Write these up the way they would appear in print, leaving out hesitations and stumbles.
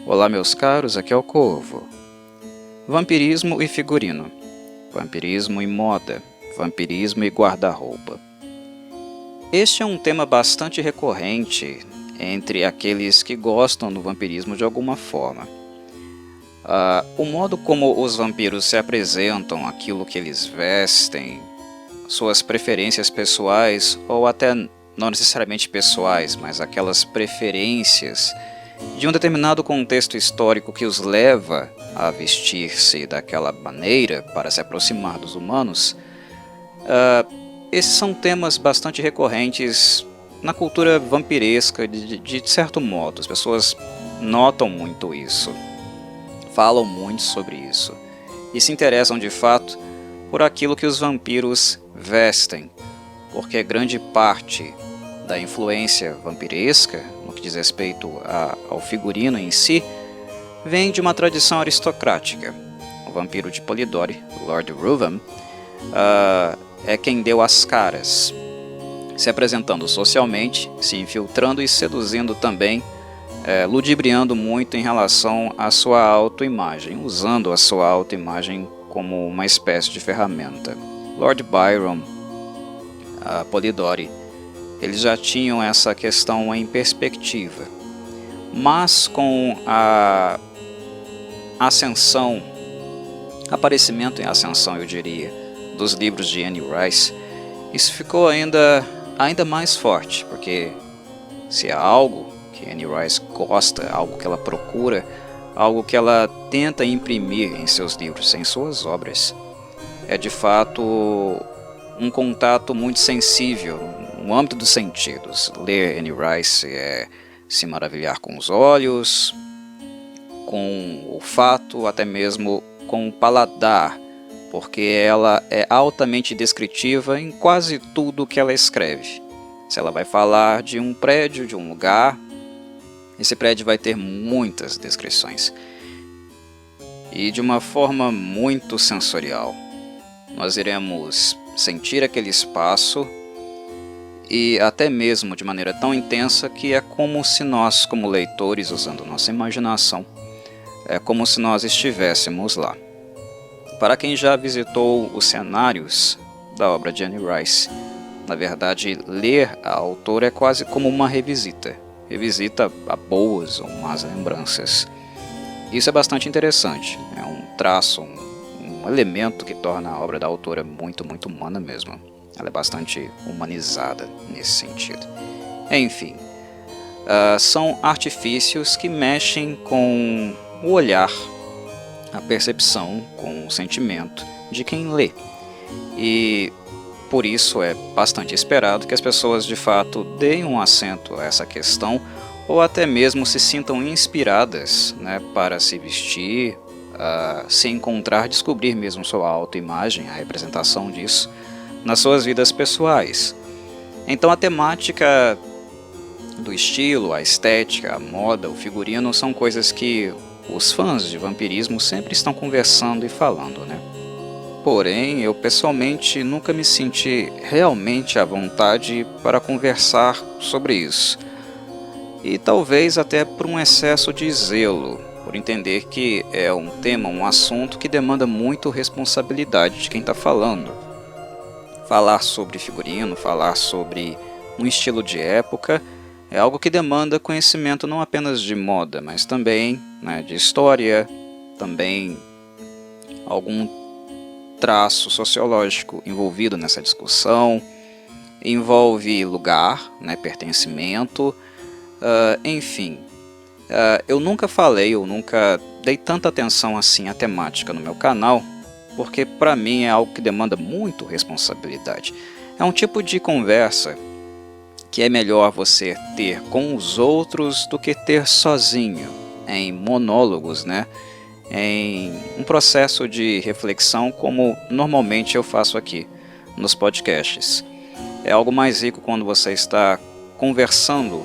Olá meus caros, aqui é o Corvo. Vampirismo e figurino. Vampirismo e moda. Vampirismo e guarda-roupa. Este é um tema bastante recorrente entre aqueles que gostam do vampirismo de alguma forma. O modo como os vampiros se apresentam, aquilo que eles vestem, suas preferências pessoais, ou até não necessariamente pessoais, mas aquelas preferências de um determinado contexto histórico que os leva a vestir-se daquela maneira para se aproximar dos humanos, esses são temas bastante recorrentes na cultura vampiresca de certo modo. As pessoas notam muito isso, falam muito sobre isso e se interessam de fato por aquilo que os vampiros vestem, porque grande parte da influência vampiresca, no que diz respeito ao figurino em si, vem de uma tradição aristocrática. O vampiro de Polidori, Lord Ruthven, é quem deu as caras, se apresentando socialmente, se infiltrando e seduzindo também, ludibriando muito em relação à sua autoimagem, usando a sua autoimagem como uma espécie de ferramenta. Lord Byron, Polidori, eles já tinham essa questão em perspectiva, mas com a ascensão, aparecimento em ascensão, eu diria, dos livros de Anne Rice, isso ficou ainda mais forte, porque se há algo que Anne Rice gosta, algo que ela procura, algo que ela tenta imprimir em seus livros, em suas obras, é de fato um contato muito sensível no âmbito dos sentidos. Ler Anne Rice é se maravilhar com os olhos, com o olfato, até mesmo com o paladar, porque ela é altamente descritiva em quase tudo que ela escreve. Se ela vai falar de um prédio, de um lugar, esse prédio vai ter muitas descrições e de uma forma muito sensorial. Nós iremos sentir aquele espaço e até mesmo de maneira tão intensa que é como se nós, como leitores, usando nossa imaginação, é como se nós estivéssemos lá. Para quem já visitou os cenários da obra de Anne Rice, na verdade, ler a autora é quase como uma revisita a boas ou más lembranças. Isso é bastante interessante, é um traço, um elemento que torna a obra da autora muito, muito humana mesmo. Ela é bastante humanizada nesse sentido. Enfim, são artifícios que mexem com o olhar, a percepção, com o sentimento de quem lê. E por isso é bastante esperado que as pessoas de fato deem um acento a essa questão, ou até mesmo se sintam inspiradas, né, para se vestir, se encontrar, descobrir mesmo sua autoimagem, a representação disso nas suas vidas pessoais. Então a temática do estilo, a estética, a moda, o figurino são coisas que os fãs de vampirismo sempre estão conversando e falando, né? Porém, eu pessoalmente nunca me senti realmente à vontade para conversar sobre isso. E talvez até por um excesso de zelo, por entender que é um tema, um assunto que demanda muito responsabilidade de quem está falando. Falar sobre figurino, falar sobre um estilo de época, é algo que demanda conhecimento não apenas de moda, mas também, né, de história, também algum traço sociológico envolvido nessa discussão, envolve lugar, né, pertencimento, enfim. Eu nunca dei tanta atenção assim à temática no meu canal, porque para mim é algo que demanda muito responsabilidade. É um tipo de conversa que é melhor você ter com os outros do que ter sozinho, em monólogos, né? Em um processo de reflexão como normalmente eu faço aqui nos podcasts. É algo mais rico quando você está conversando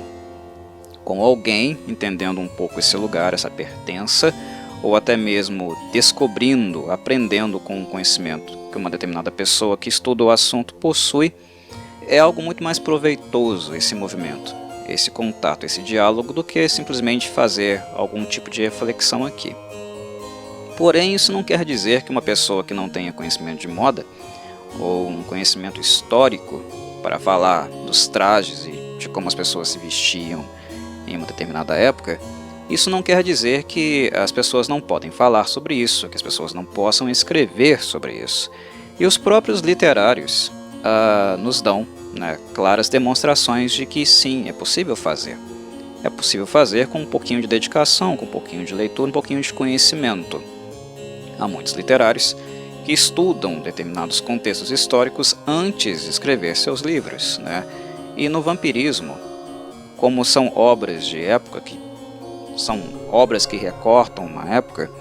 com alguém, entendendo um pouco esse lugar, essa pertença, ou até mesmo descobrindo, aprendendo com o conhecimento que uma determinada pessoa que estuda o assunto possui. É algo muito mais proveitoso esse movimento. esse contato, esse diálogo, do que simplesmente fazer algum tipo de reflexão aqui. Porém, isso não quer dizer que uma pessoa que não tenha conhecimento de moda ou um conhecimento histórico para falar dos trajes e de como as pessoas se vestiam em uma determinada época, isso não quer dizer que as pessoas não podem falar sobre isso, que as pessoas não possam escrever sobre isso. E os próprios literários nos dão, né, claras demonstrações de que sim, é possível fazer. É possível fazer com um pouquinho de dedicação, com um pouquinho de leitura, um pouquinho de conhecimento. Há muitos literários que estudam determinados contextos históricos antes de escrever seus livros, né? E no vampirismo, como são obras de época, que são obras que recortam uma época,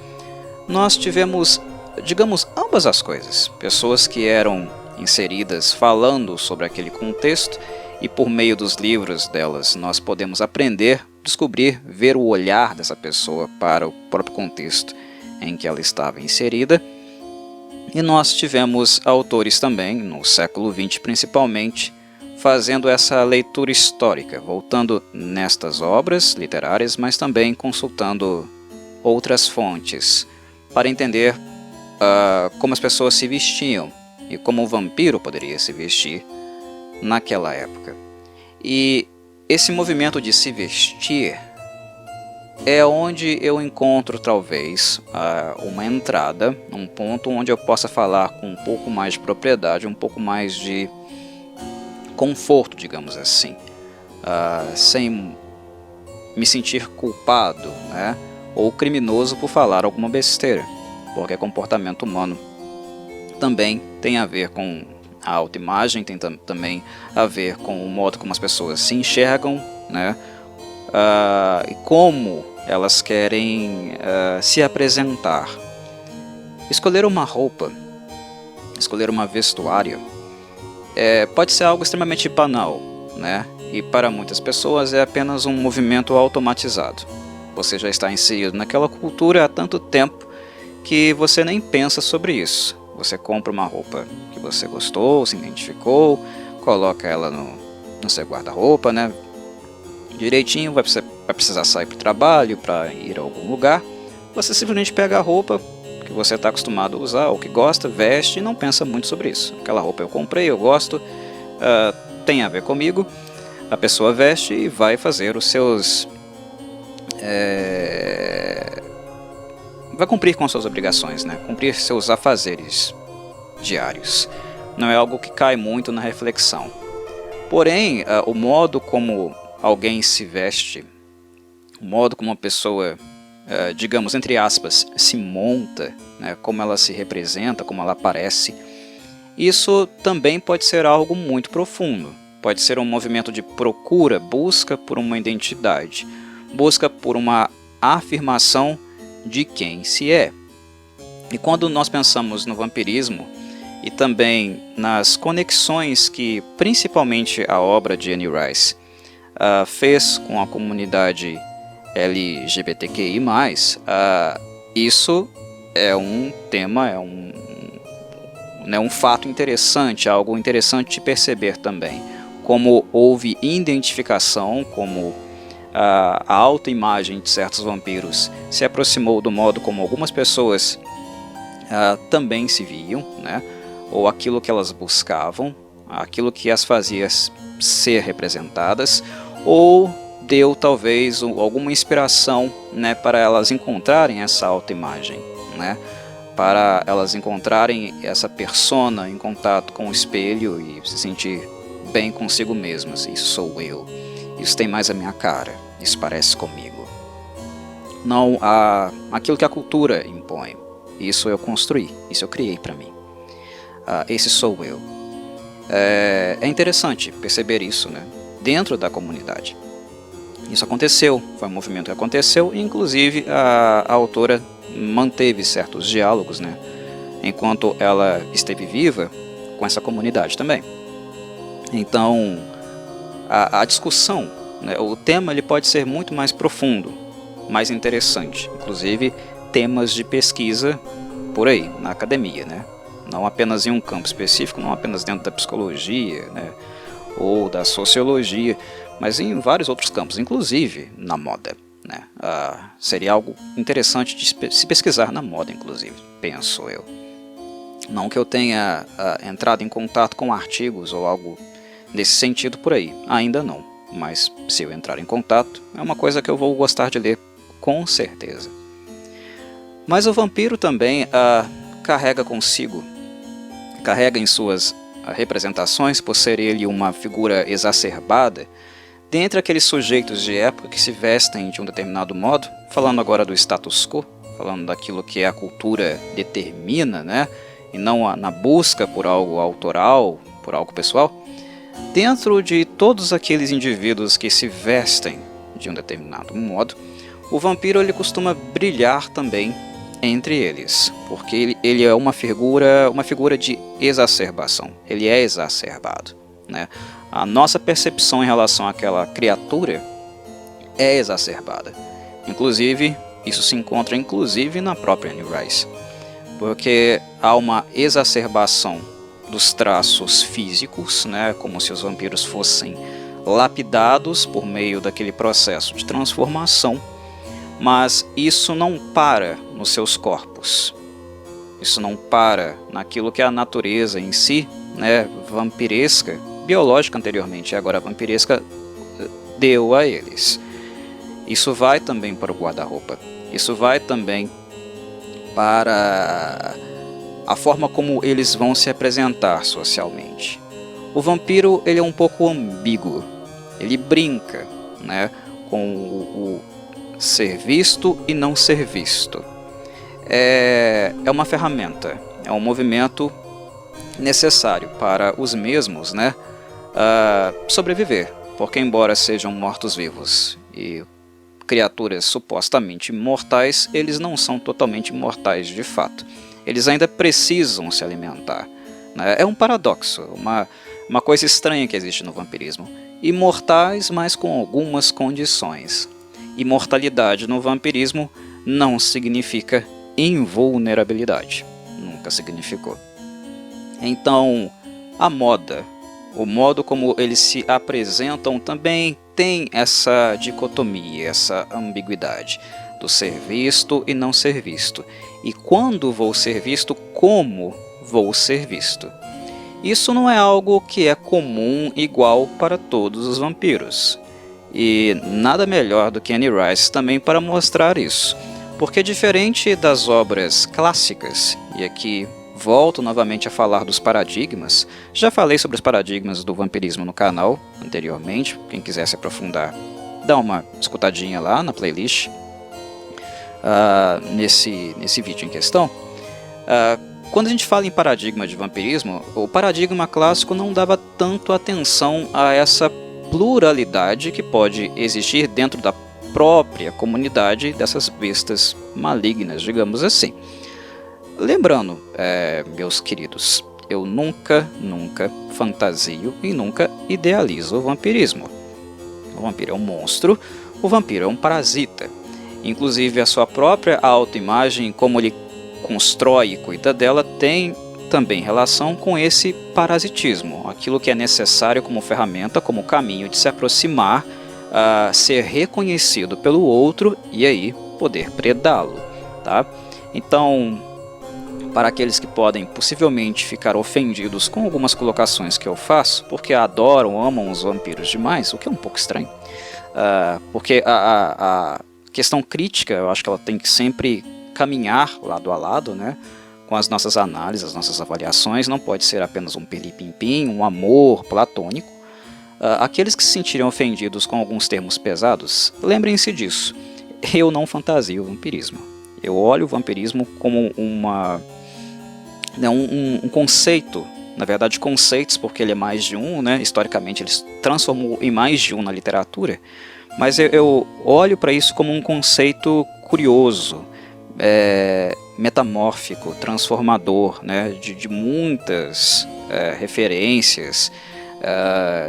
nós tivemos, digamos, ambas as coisas. Pessoas que eram inseridas falando sobre aquele contexto, e por meio dos livros delas nós podemos aprender, descobrir, ver o olhar dessa pessoa para o próprio contexto em que ela estava inserida. E nós tivemos autores também, no século XX principalmente, fazendo essa leitura histórica, voltando nestas obras literárias, mas também consultando outras fontes, para entender como as pessoas se vestiam e como o vampiro poderia se vestir naquela época. E esse movimento de se vestir é onde eu encontro talvez uma entrada, um ponto onde eu possa falar com um pouco mais de propriedade, um pouco mais de conforto, digamos assim, sem me sentir culpado, né, ou criminoso por falar alguma besteira, porque comportamento humano também tem a ver com a autoimagem, tem também a ver com o modo como as pessoas se enxergam, né, e como elas querem se apresentar. Escolher uma roupa, escolher uma vestuário, pode ser algo extremamente banal, né? E para muitas pessoas é apenas um movimento automatizado. Você já está inserido naquela cultura há tanto tempo que você nem pensa sobre isso. Você compra uma roupa que você gostou, se identificou, coloca ela no seu guarda-roupa, né? Direitinho, vai precisar sair para o trabalho, para ir a algum lugar. Você simplesmente pega a roupa que você está acostumado a usar, ou que gosta, veste e não pensa muito sobre isso. Aquela roupa eu comprei, eu gosto, tem a ver comigo. A pessoa veste e vai fazer os seus... vai cumprir com suas obrigações, né? Cumprir seus afazeres diários. Não é algo que cai muito na reflexão. Porém, o modo como alguém se veste, o modo como uma pessoa, digamos, entre aspas, se monta, né? Como ela se representa, como ela aparece, isso também pode ser algo muito profundo. Pode ser um movimento de procura, busca por uma identidade, busca por uma afirmação de quem se é. E quando nós pensamos no vampirismo e também nas conexões que principalmente a obra de Anne Rice fez com a comunidade LGBTQI+, isso é um tema, é um fato interessante, algo interessante de perceber também. Como houve identificação, como a autoimagem de certos vampiros se aproximou do modo como algumas pessoas também se viam, né? Ou aquilo que elas buscavam, aquilo que as fazia ser representadas, ou deu talvez alguma inspiração, né, para elas encontrarem essa autoimagem, né? Para elas encontrarem essa persona em contato com o espelho e se sentir bem consigo mesmas. Isso sou eu, isso tem mais a minha cara, isso parece comigo. Não aquilo que a cultura impõe, isso eu construí, isso eu criei para mim. Esse sou eu. É interessante perceber isso, né, dentro da comunidade. Isso aconteceu, foi um movimento que aconteceu, e inclusive a autora manteve certos diálogos, né, enquanto ela esteve viva com essa comunidade também. Então, a discussão, né, o tema ele pode ser muito mais profundo, mais interessante, inclusive temas de pesquisa por aí, na academia, né? Não apenas em um campo específico, não apenas dentro da psicologia, né, ou da sociologia, mas em vários outros campos, inclusive na moda, né? Seria algo interessante de se pesquisar na moda, inclusive, penso eu. Não que eu tenha entrado em contato com artigos ou algo nesse sentido por aí, ainda não, mas se eu entrar em contato, é uma coisa que eu vou gostar de ler com certeza. Mas o vampiro também carrega em suas representações, por ser ele uma figura exacerbada, dentre aqueles sujeitos de época que se vestem de um determinado modo, falando agora do status quo, falando daquilo que a cultura determina, né, e não na busca por algo autoral, por algo pessoal, dentro de todos aqueles indivíduos que se vestem de um determinado modo, o vampiro ele costuma brilhar também entre eles, porque ele é uma figura de exacerbação, ele é exacerbado, né? A nossa percepção em relação àquela criatura é exacerbada. Inclusive, isso se encontra inclusive na própria Anne Rice, porque há uma exacerbação dos traços físicos, né? Como se os vampiros fossem lapidados por meio daquele processo de transformação. Mas isso não para nos seus corpos, isso não para naquilo que a natureza em si, né, vampiresca, biológica anteriormente e agora vampiresca, deu a eles. Isso vai também para o guarda-roupa, isso vai também para a forma como eles vão se apresentar socialmente. O vampiro ele é um pouco ambíguo, ele brinca, né, com o ser visto e não ser visto. É uma ferramenta, é um movimento necessário para os mesmos, né, sobreviver, porque embora sejam mortos-vivos e criaturas supostamente mortais, eles não são totalmente mortais de fato. Eles ainda precisam se alimentar, né? É um paradoxo, uma coisa estranha que existe no vampirismo. Imortais, mas com algumas condições. Imortalidade no vampirismo não significa invulnerabilidade, nunca significou. Então, a moda, o modo como eles se apresentam também tem essa dicotomia, essa ambiguidade do ser visto e não ser visto. E quando vou ser visto, como vou ser visto? Isso não é algo que é comum igual para todos os vampiros. E nada melhor do que Anne Rice também para mostrar isso, porque diferente das obras clássicas, e aqui volto novamente a falar dos paradigmas, já falei sobre os paradigmas do vampirismo no canal anteriormente, quem quiser se aprofundar, dá uma escutadinha lá na playlist, nesse vídeo em questão. Quando a gente fala em paradigma de vampirismo, o paradigma clássico não dava tanto atenção a essa pluralidade que pode existir dentro da própria comunidade dessas bestas malignas, digamos assim. Lembrando, meus queridos, eu nunca fantasio e nunca idealizo o vampirismo. O vampiro é um monstro, o vampiro é um parasita. Inclusive a sua própria autoimagem, como ele constrói e cuida dela, tem também relação com esse parasitismo, aquilo que é necessário como ferramenta, como caminho de se aproximar, ser reconhecido pelo outro e aí poder predá-lo, tá? Então, para aqueles que podem possivelmente ficar ofendidos com algumas colocações que eu faço, porque adoram, amam os vampiros demais, o que é um pouco estranho, porque a questão crítica, eu acho que ela tem que sempre caminhar lado a lado, né, com as nossas análises, as nossas avaliações, não pode ser apenas um pirlim-pim-pim, um amor platônico. Aqueles que se sentirem ofendidos com alguns termos pesados, lembrem-se disso, eu não fantasio o vampirismo, eu olho o vampirismo como um conceito, na verdade conceitos, porque ele é mais de um, né? Historicamente ele se transformou em mais de um na literatura, mas eu olho para isso como um conceito curioso, metamórfico, transformador, né? de muitas referências,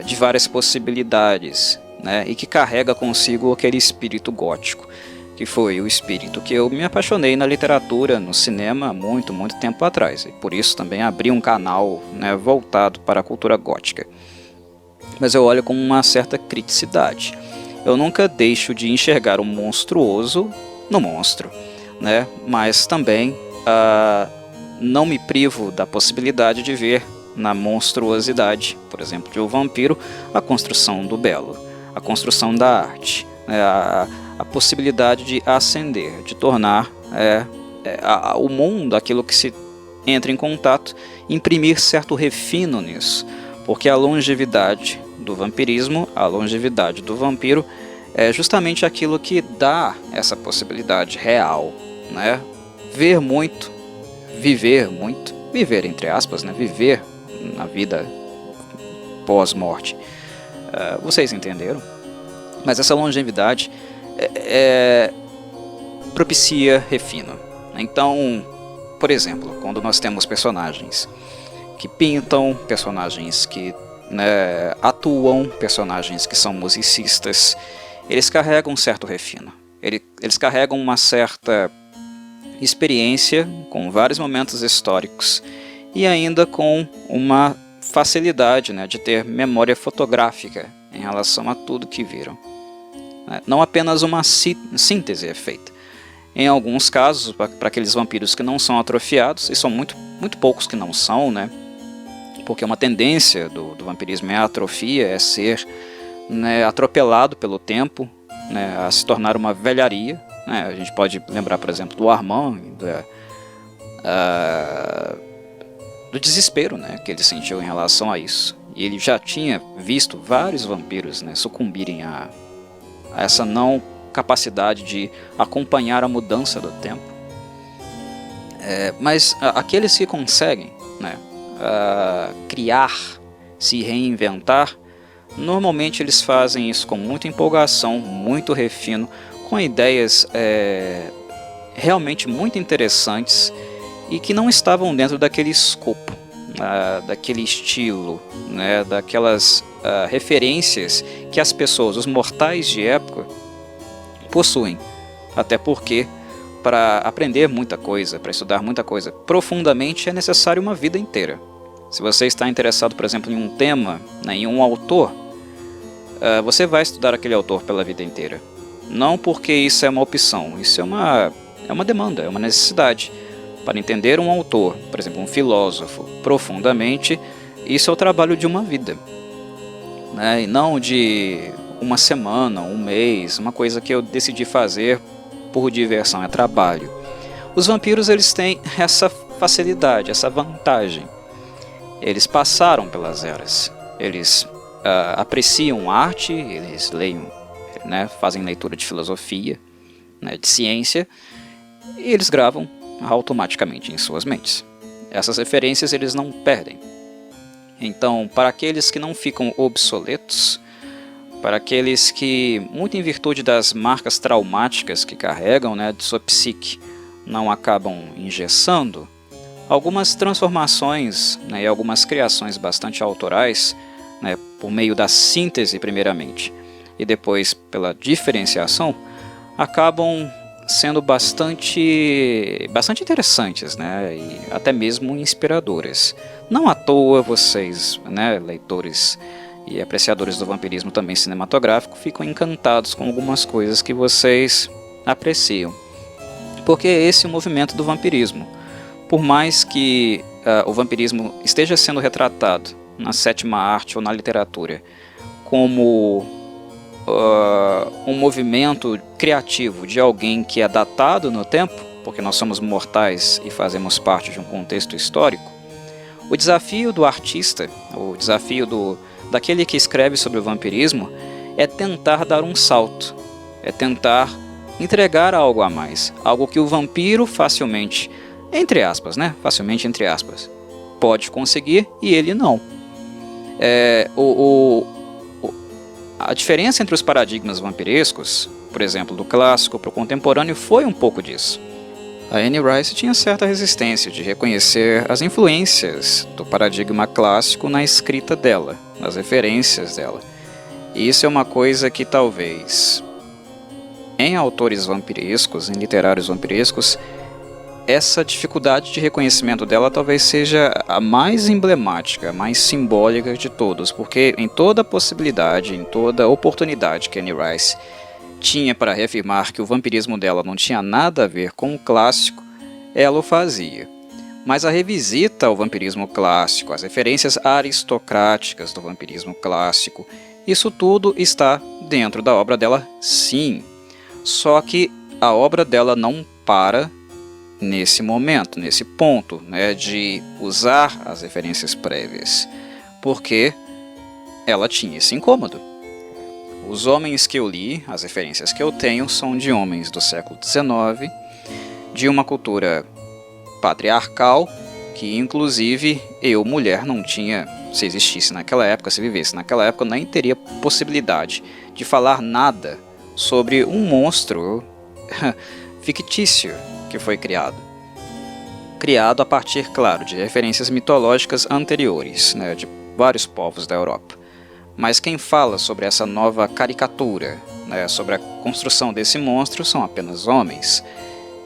de várias possibilidades, né? E que carrega consigo aquele espírito gótico, que foi o espírito que eu me apaixonei na literatura, no cinema, há muito tempo atrás. E por isso também abri um canal, né, voltado para a cultura gótica. mas eu olho com uma certa criticidade. Eu nunca deixo de enxergar o monstruoso no monstro, né? Mas também não me privo da possibilidade de ver na monstruosidade, por exemplo, de um vampiro, a construção do belo, a construção da arte, né? A possibilidade de ascender, de tornar o mundo, aquilo que se entra em contato, imprimir certo refino nisso, porque a longevidade do vampirismo, a longevidade do vampiro, é justamente aquilo que dá essa possibilidade real, né? Ver muito, viver muito, viver entre aspas, né? Viver na vida pós-morte. Vocês entenderam? Mas essa longevidade propicia refino. Então, por exemplo, quando nós temos personagens que pintam, personagens que atuam, personagens que são musicistas, eles carregam um certo refino. Eles carregam uma certa experiência com vários momentos históricos e ainda com uma facilidade, né, de ter memória fotográfica em relação a tudo que viram. Não apenas uma síntese é feita. Em alguns casos, para aqueles vampiros que não são atrofiados, e são muito poucos que não são, né, porque uma tendência do vampirismo é a atrofia, é ser, né, atropelado pelo tempo, né, a se tornar uma velharia, né. A gente pode lembrar, por exemplo, do Armand, do desespero, né, que ele sentiu em relação a isso. E ele já tinha visto vários vampiros, né, sucumbirem a essa não capacidade de acompanhar a mudança do tempo. Mas aqueles que conseguem, né, criar, se reinventar, normalmente eles fazem isso com muita empolgação, muito refino, com ideias realmente muito interessantes e que não estavam dentro daquele escopo, daquele estilo, né, daquelas referências que as pessoas, os mortais de época, possuem. Até porque, para aprender muita coisa, para estudar muita coisa profundamente, é necessário uma vida inteira. Se você está interessado, por exemplo, em um tema, né, em um autor, você vai estudar aquele autor pela vida inteira. Não porque isso é uma opção, isso é uma demanda, é uma necessidade. Para entender um autor, por exemplo, um filósofo, profundamente, isso é o trabalho de uma vida, né? E não de uma semana, um mês, uma coisa que eu decidi fazer por diversão, é trabalho. Os vampiros, eles têm essa facilidade, essa vantagem. Eles passaram pelas eras, eles apreciam arte, eles leem, né, fazem leitura de filosofia, né, de ciência, e eles gravam automaticamente em suas mentes. Essas referências eles não perdem. Então, para aqueles que não ficam obsoletos, para aqueles que, muito em virtude das marcas traumáticas que carregam, né, de sua psique, não acabam engessando, algumas transformações, né, e algumas criações bastante autorais, né, por meio da síntese primeiramente, e depois pela diferenciação, acabam sendo bastante interessantes, né, e até mesmo inspiradoras. Não à toa vocês, né, leitores e apreciadores do vampirismo também cinematográfico, ficam encantados com algumas coisas que vocês apreciam. Porque esse é o movimento do vampirismo. Por mais que o vampirismo esteja sendo retratado na sétima arte ou na literatura como um movimento criativo de alguém que é datado no tempo, porque nós somos mortais e fazemos parte de um contexto histórico, o desafio do artista, o desafio daquele que escreve sobre o vampirismo, é tentar dar um salto, é tentar entregar algo a mais, algo que o vampiro facilmente, entre aspas, né, facilmente entre aspas, pode conseguir e ele não. A diferença entre os paradigmas vampirescos, por exemplo, do clássico para o contemporâneo, foi um pouco disso. A Anne Rice tinha certa resistência de reconhecer as influências do paradigma clássico na escrita dela, nas referências dela. E isso é uma coisa que talvez, em autores vampirescos, em literários vampirescos, essa dificuldade de reconhecimento dela talvez seja a mais emblemática, a mais simbólica de todos, porque em toda possibilidade, em toda oportunidade que Anne Rice tinha para reafirmar que o vampirismo dela não tinha nada a ver com o clássico, ela o fazia. Mas a revisita ao vampirismo clássico, as referências aristocráticas do vampirismo clássico, isso tudo está dentro da obra dela, sim. Só que a obra dela não para nesse momento, nesse ponto, né, de usar as referências prévias, porque ela tinha esse incômodo. Os homens que eu li, as referências que eu tenho, são de homens do século XIX, de uma cultura patriarcal, que inclusive eu, mulher, não tinha, se existisse naquela época, se vivesse naquela época, nem teria possibilidade de falar nada sobre um monstro fictício que foi criado a partir, claro, de referências mitológicas anteriores, né, de vários povos da Europa. Mas quem fala sobre essa nova caricatura, né, sobre a construção desse monstro, são apenas homens.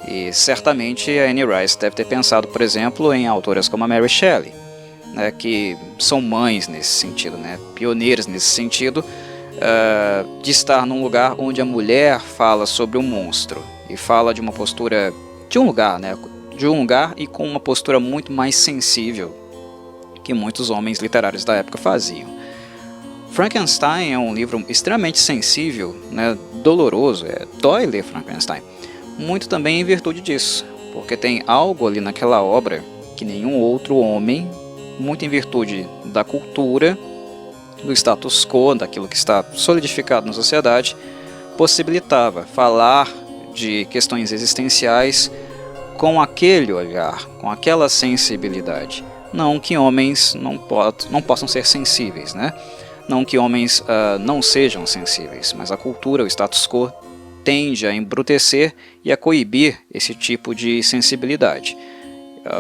E certamente a Anne Rice deve ter pensado, por exemplo, em autoras como a Mary Shelley, né, que são mães nesse sentido, né, pioneiras nesse sentido, de estar num lugar onde a mulher fala sobre um monstro e fala de uma postura de um lugar, né, de um lugar e com uma postura muito mais sensível que muitos homens literários da época faziam. Frankenstein é um livro extremamente sensível, né, doloroso, dói ler Frankenstein, muito também em virtude disso, porque tem algo ali naquela obra que nenhum outro homem, muito em virtude da cultura, do status quo, daquilo que está solidificado na sociedade, possibilitava falar de questões existenciais com aquele olhar, com aquela sensibilidade. Não que homens não possam ser sensíveis, né? Não que homens não sejam sensíveis, mas a cultura, o status quo, tende a embrutecer e a coibir esse tipo de sensibilidade.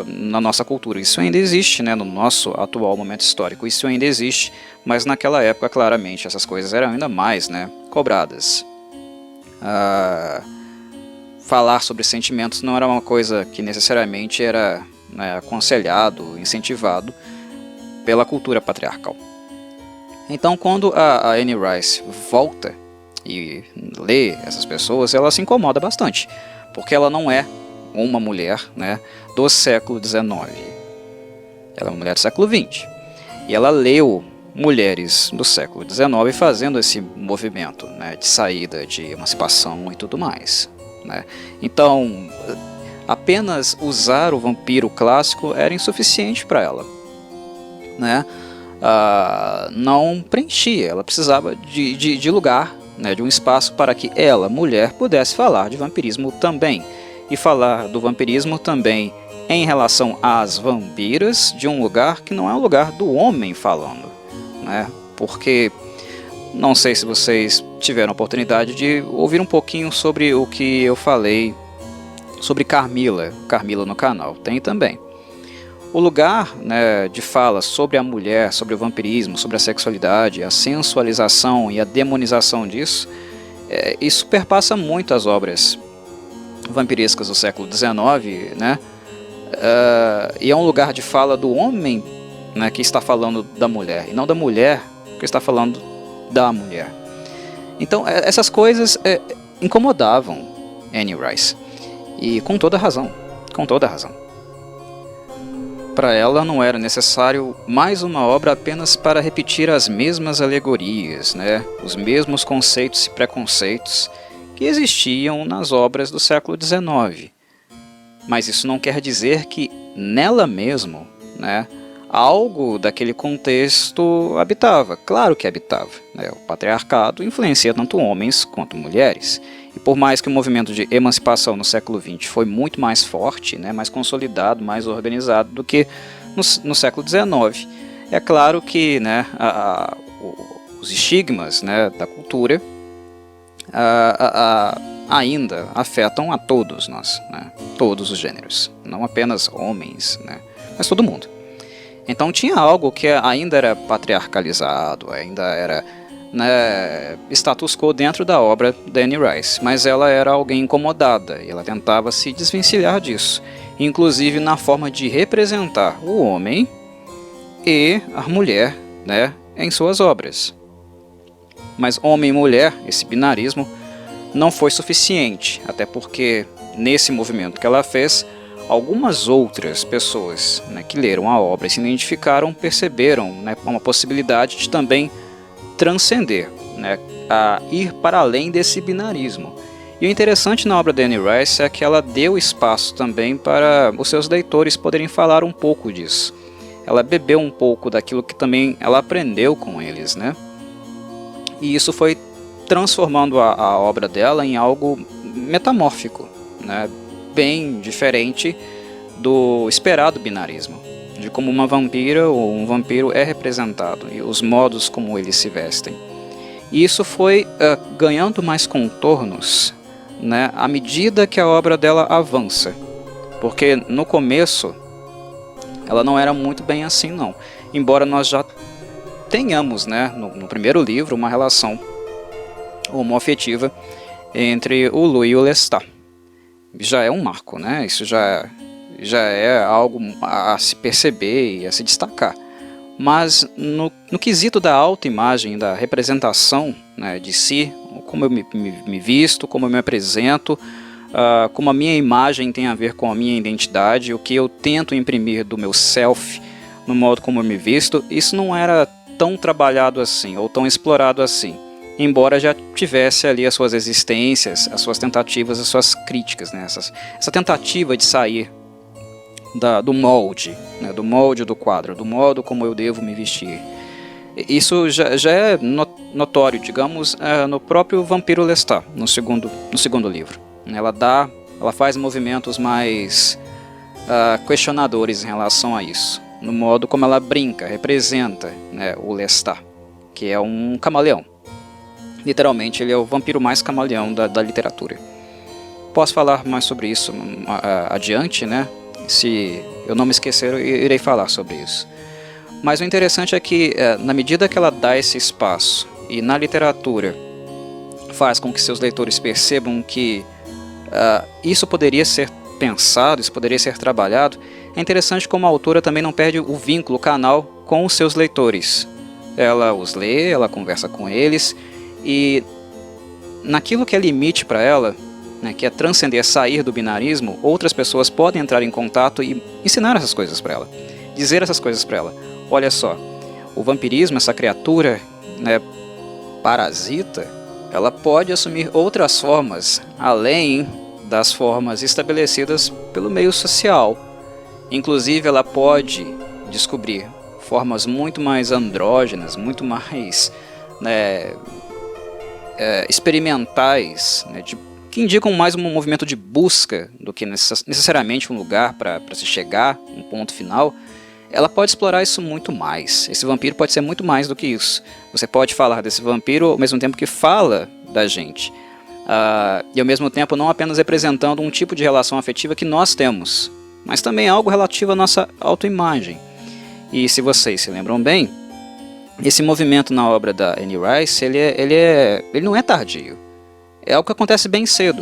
Na nossa cultura isso ainda existe, né? No nosso atual momento histórico isso ainda existe, mas naquela época claramente essas coisas eram ainda mais, né, cobradas. Falar sobre sentimentos não era uma coisa que necessariamente era, né, aconselhado, incentivado pela cultura patriarcal. Então quando a Anne Rice volta e lê essas pessoas, ela se incomoda bastante, porque ela não é uma mulher, né, do século XIX. Ela é uma mulher do século XX. E ela leu mulheres do século XIX fazendo esse movimento, né, de saída, de emancipação e tudo mais, né? Então, apenas usar o vampiro clássico era insuficiente para ela, né? Não preenchia, ela precisava de lugar, né, de um espaço para que ela, mulher, pudesse falar de vampirismo também. E falar do vampirismo também em relação às vampiras de um lugar que não é o lugar do homem falando, né? Porque não sei se vocês tiveram a oportunidade de ouvir um pouquinho sobre o que eu falei sobre Carmila no canal, tem também. O lugar, né, de fala sobre a mulher, sobre o vampirismo, sobre a sexualidade, a sensualização e a demonização disso, isso perpassa muito as obras vampirescas do século XIX, né? E é um lugar de fala do homem, né, que está falando da mulher, e não da mulher que está falando da mulher. Então essas coisas incomodavam Anne Rice, e com toda razão, com toda razão. Para ela não era necessário mais uma obra apenas para repetir as mesmas alegorias, né, os mesmos conceitos e preconceitos que existiam nas obras do século XIX. Mas isso não quer dizer que nela mesmo, né, algo daquele contexto habitava. Claro que habitava, né? O patriarcado influencia tanto homens quanto mulheres. E por mais que o movimento de emancipação no século XX foi muito mais forte, né, mais consolidado, mais organizado do que no século XIX, é claro que, né, os estigmas, né, da cultura ainda afetam a todos nós, né? Todos os gêneros, não apenas homens, né? Mas todo mundo. Então tinha algo que ainda era patriarcalizado, ainda era, né, status quo dentro da obra da Anne Rice, mas ela era alguém incomodada e ela tentava se desvencilhar disso. inclusive na forma de representar o homem e a mulher, né, em suas obras. Mas homem e mulher, esse binarismo, não foi suficiente, até porque nesse movimento que ela fez, algumas outras pessoas, né, que leram a obra e se identificaram, perceberam, né, uma possibilidade de também transcender, né, a ir para além desse binarismo. E o interessante na obra da Anne Rice é que ela deu espaço também para os seus leitores poderem falar um pouco disso. Ela bebeu um pouco daquilo que também ela aprendeu com eles, né? E isso foi transformando a obra dela em algo metamórfico, né? Bem diferente do esperado binarismo, de como uma vampira ou um vampiro é representado e os modos como eles se vestem. E isso foi ganhando mais contornos, né, à medida que a obra dela avança, porque no começo ela não era muito bem assim não, embora nós já tenhamos, né, no primeiro livro uma relação homoafetiva entre o Louis e o Lestat. Já é um marco, né? Isso já é algo a se perceber e a se destacar. Mas no quesito da autoimagem, da representação, né, de si, como eu me visto, como eu me apresento, como a minha imagem tem a ver com a minha identidade, o que eu tento imprimir do meu self, no modo como eu me visto, isso não era tão trabalhado assim, ou tão explorado assim, embora já tivesse ali as suas existências, as suas tentativas, as suas críticas, né, essa tentativa de sair do molde, né, do molde do quadro, do modo como eu devo me vestir. Isso já é notório, digamos, no próprio Vampiro Lestat, no segundo livro. Ela faz movimentos mais questionadores em relação a isso, no modo como ela brinca, representa, né, o Lestat, que é um camaleão. Literalmente, ele é o vampiro mais camaleão da literatura. Posso falar mais sobre isso adiante, né? Se eu não me esquecer, eu irei falar sobre isso. Mas o interessante é que, na medida que ela dá esse espaço, e na literatura faz com que seus leitores percebam que isso poderia ser pensado, isso poderia ser trabalhado, é interessante como a autora também não perde o vínculo, o canal com os seus leitores. Ela os lê, ela conversa com eles, e naquilo que é limite para ela, né, que é transcender, sair do binarismo, outras pessoas podem entrar em contato e ensinar essas coisas para ela, dizer essas coisas para ela. Olha só, o vampirismo, essa criatura, né, parasita, ela pode assumir outras formas, além das formas estabelecidas pelo meio social. Inclusive, ela pode descobrir formas muito mais andrógenas, muito mais, né, experimentais, né, que indicam mais um movimento de busca do que necessariamente um lugar para se chegar, um ponto final. Ela pode explorar isso muito mais. Esse vampiro pode ser muito mais do que isso. Você pode falar desse vampiro ao mesmo tempo que fala da gente. E ao mesmo tempo não apenas representando um tipo de relação afetiva que nós temos, mas também algo relativo à nossa autoimagem. E se vocês se lembram bem, esse movimento na obra da Anne Rice, ele não é tardio. É algo que acontece bem cedo,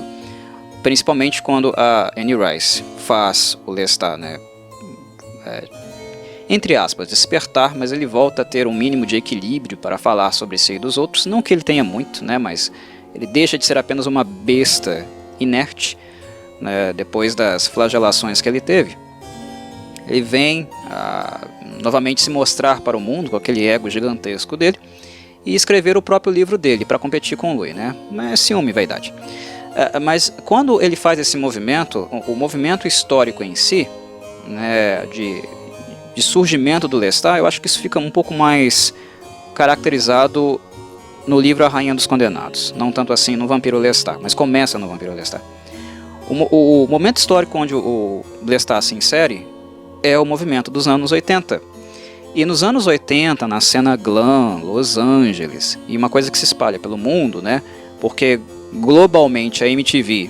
principalmente quando a Anne Rice faz o Lestat, né, entre aspas, despertar, mas ele volta a ter um mínimo de equilíbrio para falar sobre si e dos outros, não que ele tenha muito, né, mas ele deixa de ser apenas uma besta inerte, né, depois das flagelações que ele teve. Ele vem novamente se mostrar para o mundo com aquele ego gigantesco dele e escrever o próprio livro dele para competir com o Louis, né? É ciúme e vaidade. Mas quando ele faz esse movimento, o movimento histórico em si, né, de surgimento do Lestat, eu acho que isso fica um pouco mais caracterizado no livro A Rainha dos Condenados. Não tanto assim no Vampiro Lestat, mas começa no Vampiro Lestat. O momento histórico onde o Lestat se insere é o movimento dos anos 80. E nos anos 80, na cena glam, Los Angeles, e uma coisa que se espalha pelo mundo, né, porque globalmente a MTV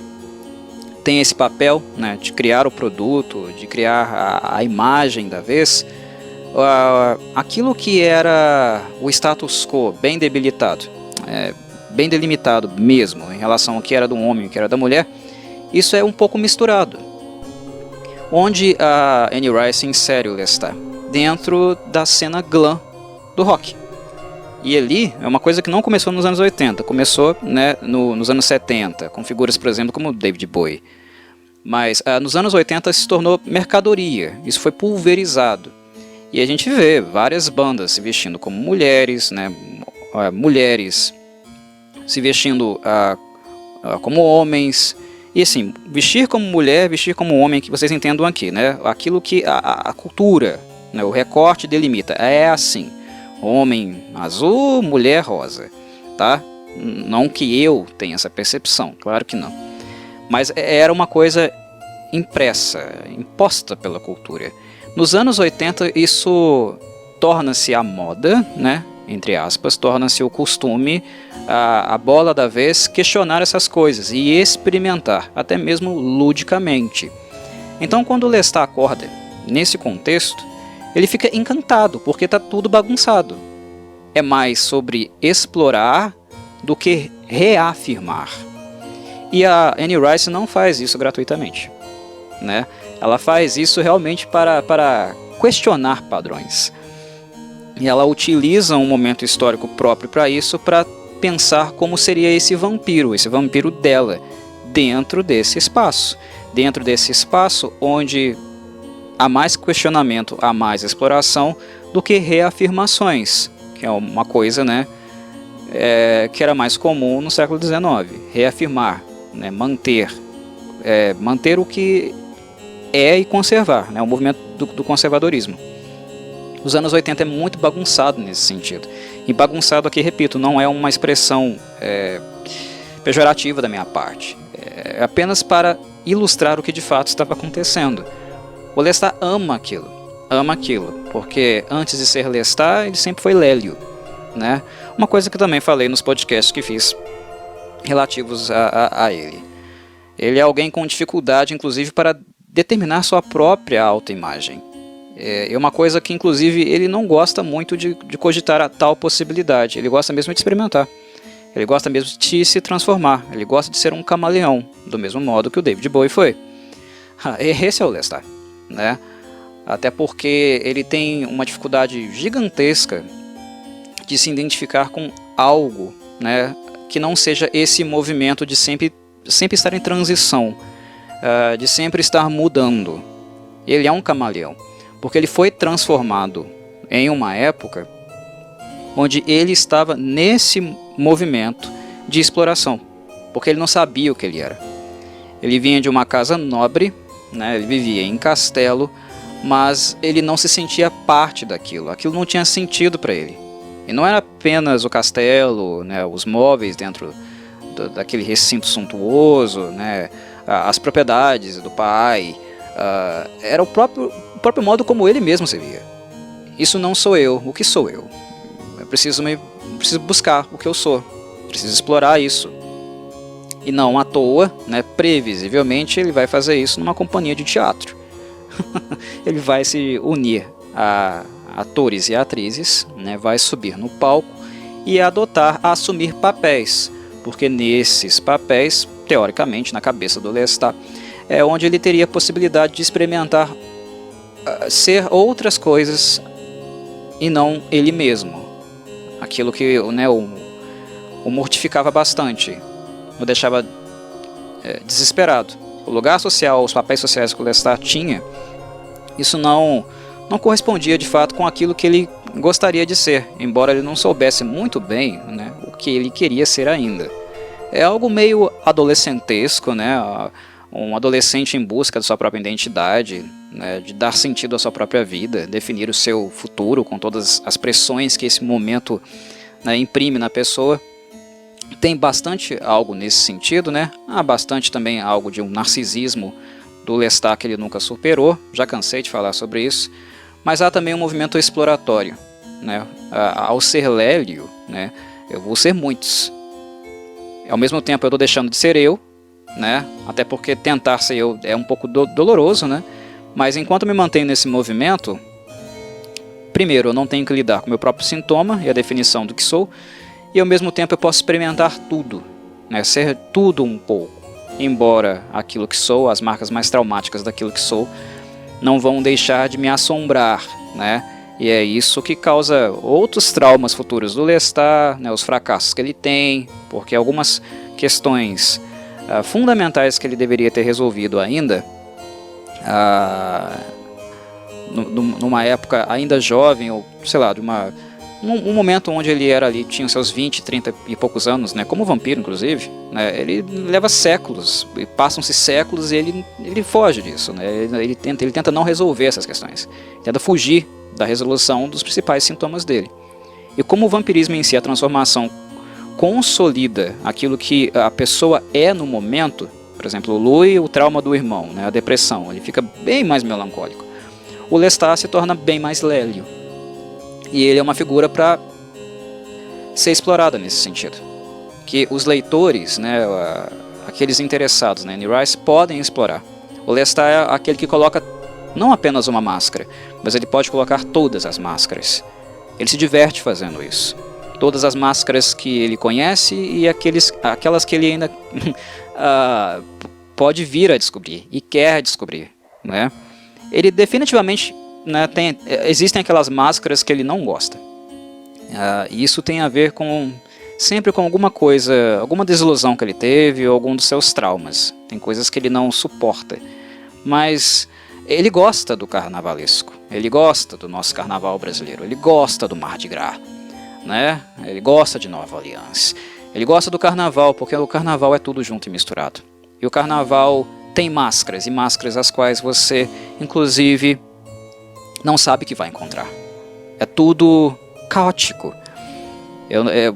tem esse papel, né, de criar o produto, de criar a imagem da vez, aquilo que era o status quo bem debilitado, bem delimitado mesmo em relação ao que era do homem e o que era da mulher, isso é um pouco misturado. onde a Anne Rice insere o Lestat dentro da cena glam do rock. E ali é uma coisa que não começou nos anos 80, começou, né, nos anos 70, com figuras, por exemplo, como David Bowie. Mas nos anos 80 se tornou mercadoria, isso foi pulverizado. E a gente vê várias bandas se vestindo como mulheres, né, mulheres se vestindo como homens. E assim, vestir como mulher, vestir como homem, que vocês entendam aqui, né? Aquilo que a cultura, né, o recorte delimita, é assim. Homem azul, mulher rosa, tá? Não que eu tenha essa percepção, claro que não. Mas era uma coisa impressa, imposta pela cultura. Nos anos 80 isso torna-se a moda, né? Entre aspas, torna-se o costume, a bola da vez, questionar essas coisas e experimentar, até mesmo ludicamente. Então quando o Lestat acorda nesse contexto, ele fica encantado, porque está tudo bagunçado. É mais sobre explorar do que reafirmar. E a Anne Rice não faz isso gratuitamente, né? Ela faz isso realmente para questionar padrões. E ela utiliza um momento histórico próprio para isso, para pensar como seria esse vampiro dela, dentro desse espaço. Dentro desse espaço onde há mais questionamento, há mais exploração do que reafirmações, que é uma coisa, né, que era mais comum no século XIX. Reafirmar, né, manter o que é e conservar, né, o movimento do conservadorismo. Os anos 80 é muito bagunçado nesse sentido. E bagunçado aqui, repito, não é uma expressão pejorativa da minha parte. É apenas para ilustrar o que de fato estava acontecendo. O Lestat ama aquilo, porque antes de ser Lestat, ele sempre foi Lélio, né? Uma coisa que eu também falei nos podcasts que fiz relativos a ele. Ele é alguém com dificuldade, inclusive, para determinar sua própria autoimagem. É uma coisa que, inclusive, ele não gosta muito de cogitar a tal possibilidade. Ele gosta mesmo de experimentar. Ele gosta mesmo de se transformar. Ele gosta de ser um camaleão, do mesmo modo que o David Bowie foi. Esse é o Lestat, né? Até porque ele tem uma dificuldade gigantesca de se identificar com algo, né, que não seja esse movimento de sempre estar em transição, de sempre estar mudando. Ele é um camaleão, porque ele foi transformado em uma época onde ele estava nesse movimento de exploração, porque ele não sabia o que ele era. Ele vinha de uma casa nobre, né, ele vivia em castelo, mas ele não se sentia parte daquilo, aquilo não tinha sentido para ele. E não era apenas o castelo, né, os móveis dentro daquele recinto suntuoso, né, as propriedades do pai, era o próprio modo como ele mesmo se via. Isso não sou eu, o que sou eu? Eu preciso buscar o que eu sou, preciso explorar isso. E não à toa, né, previsivelmente, ele vai fazer isso numa companhia de teatro. Ele vai se unir a atores e atrizes, né, vai subir no palco e assumir papéis, porque nesses papéis, teoricamente, na cabeça do Lestat, é onde ele teria a possibilidade de experimentar ser outras coisas e não ele mesmo. Aquilo que, né, o mortificava bastante, o deixava desesperado. O lugar social, os papéis sociais que o Lestat tinha, isso não correspondia de fato com aquilo que ele gostaria de ser, embora ele não soubesse muito bem, né, o que ele queria ser ainda. É algo meio adolescentesco, né, um adolescente em busca da sua própria identidade, né, de dar sentido à sua própria vida, definir o seu futuro com todas as pressões que esse momento, né, imprime na pessoa. Tem bastante algo nesse sentido, né? Há bastante também algo de um narcisismo do Lestat que ele nunca superou, já cansei de falar sobre isso, mas há também um movimento exploratório, né? Ao ser Lélio, né, eu vou ser muitos. Ao mesmo tempo eu estou deixando de ser eu, né? Até porque tentar ser eu é um pouco doloroso, né? Mas enquanto eu me mantenho nesse movimento, primeiro eu não tenho que lidar com o meu próprio sintoma e a definição do que sou, e ao mesmo tempo eu posso experimentar tudo, né? Ser tudo um pouco, embora aquilo que sou, as marcas mais traumáticas daquilo que sou, não vão deixar de me assombrar, né? E é isso que causa outros traumas futuros do Lestat, né? Os fracassos que ele tem, porque algumas questões fundamentais que ele deveria ter resolvido ainda, numa época ainda jovem, ou sei lá, um momento onde ele era ali, tinha seus 20, 30 e poucos anos, né, como vampiro inclusive, né, ele leva séculos, passam-se séculos e ele foge disso, né, ele tenta não resolver essas questões, tenta fugir da resolução dos principais sintomas dele. E como o vampirismo em si, a transformação, consolida aquilo que a pessoa é no momento, por exemplo, o Louis, o trauma do irmão, né, a depressão, ele fica bem mais melancólico. O Lestat se torna bem mais lélio. E ele é uma figura para ser explorada nesse sentido. Que os leitores, né, aqueles interessados na Anne Rice, podem explorar. O Lestat é aquele que coloca não apenas uma máscara, mas ele pode colocar todas as máscaras. Ele se diverte fazendo isso. Todas as máscaras que ele conhece e aquelas que ele ainda pode vir a descobrir e quer descobrir, né? Ele definitivamente, né, existem aquelas máscaras que ele não gosta. E isso tem a ver sempre com alguma coisa, alguma desilusão que ele teve ou algum dos seus traumas. Tem coisas que ele não suporta. Mas ele gosta do carnavalesco, ele gosta do nosso carnaval brasileiro, ele gosta do Mardi Gras, né? Ele gosta de Nova Orleans, ele gosta do carnaval, porque o carnaval é tudo junto e misturado. E o carnaval tem máscaras, e máscaras as quais você, inclusive, não sabe que vai encontrar. É tudo caótico.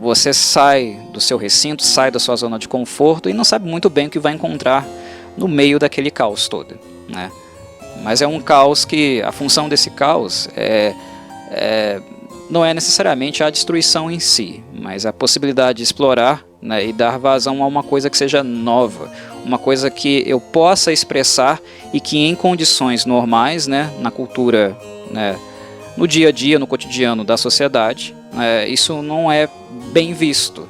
Você sai do seu recinto, sai da sua zona de conforto e não sabe muito bem o que vai encontrar no meio daquele caos todo, né? Mas é um caos que, a função desse caos não é necessariamente a destruição em si, mas a possibilidade de explorar, né, e dar vazão a uma coisa que seja nova, uma coisa que eu possa expressar e que em condições normais, né, na cultura, né, no dia a dia, no cotidiano da sociedade, isso não é bem visto,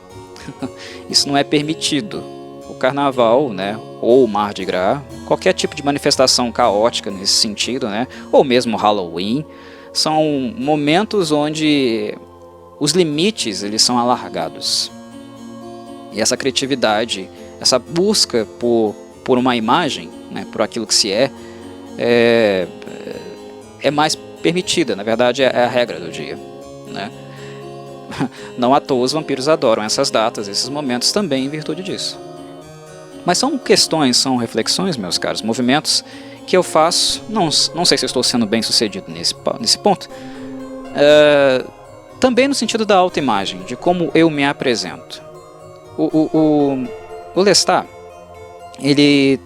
isso não é permitido. O carnaval, né, ou o Mardi Gras, qualquer tipo de manifestação caótica nesse sentido, né, ou mesmo Halloween, são momentos onde os limites eles são alargados. E essa criatividade, essa busca por uma imagem, né, por aquilo que se é mais permitida, na verdade é a regra do dia, né? Não à toa os vampiros adoram essas datas, esses momentos também em virtude disso. Mas são questões, são reflexões, meus caros, movimentos que eu faço, não sei se eu estou sendo bem sucedido nesse ponto, também no sentido da autoimagem, de como eu me apresento. O Lestat, ele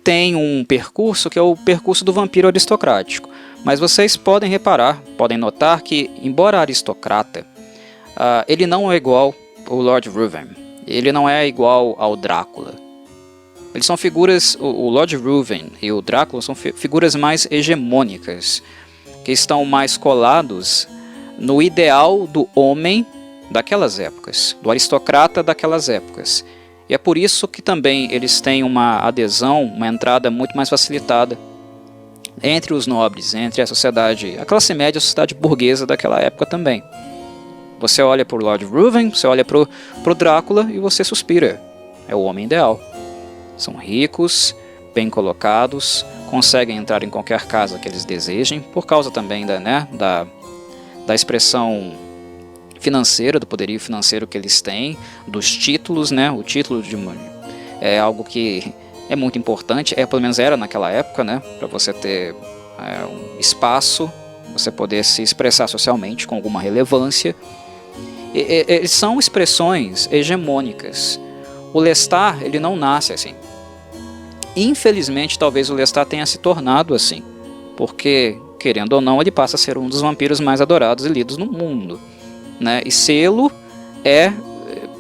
tem um percurso que é o percurso do vampiro aristocrático, mas vocês podem reparar, podem notar que, embora aristocrata, ele não é igual ao Lord Ruthven, ele não é igual ao Drácula. Eles são figuras, o Lord Ruthven e o Drácula são figuras mais hegemônicas, que estão mais colados no ideal do homem daquelas épocas, do aristocrata daquelas épocas. E é por isso que também eles têm uma adesão, uma entrada muito mais facilitada entre os nobres, entre a sociedade, a classe média, a sociedade burguesa daquela época também. Você olha para o Lord Ruthven, você olha para o Drácula e você suspira. É o homem ideal. São ricos, bem colocados, conseguem entrar em qualquer casa que eles desejem, por causa também da expressão financeira, do poderio financeiro que eles têm, dos títulos, né? O título é algo que é muito importante, pelo menos era naquela época, né? Para você ter um espaço, você poder se expressar socialmente com alguma relevância. Eles são expressões hegemônicas. O Lestat, ele não nasce assim. Infelizmente, talvez o Lestat tenha se tornado assim, porque, querendo ou não, ele passa a ser um dos vampiros mais adorados e lidos no mundo, né? E sê-lo é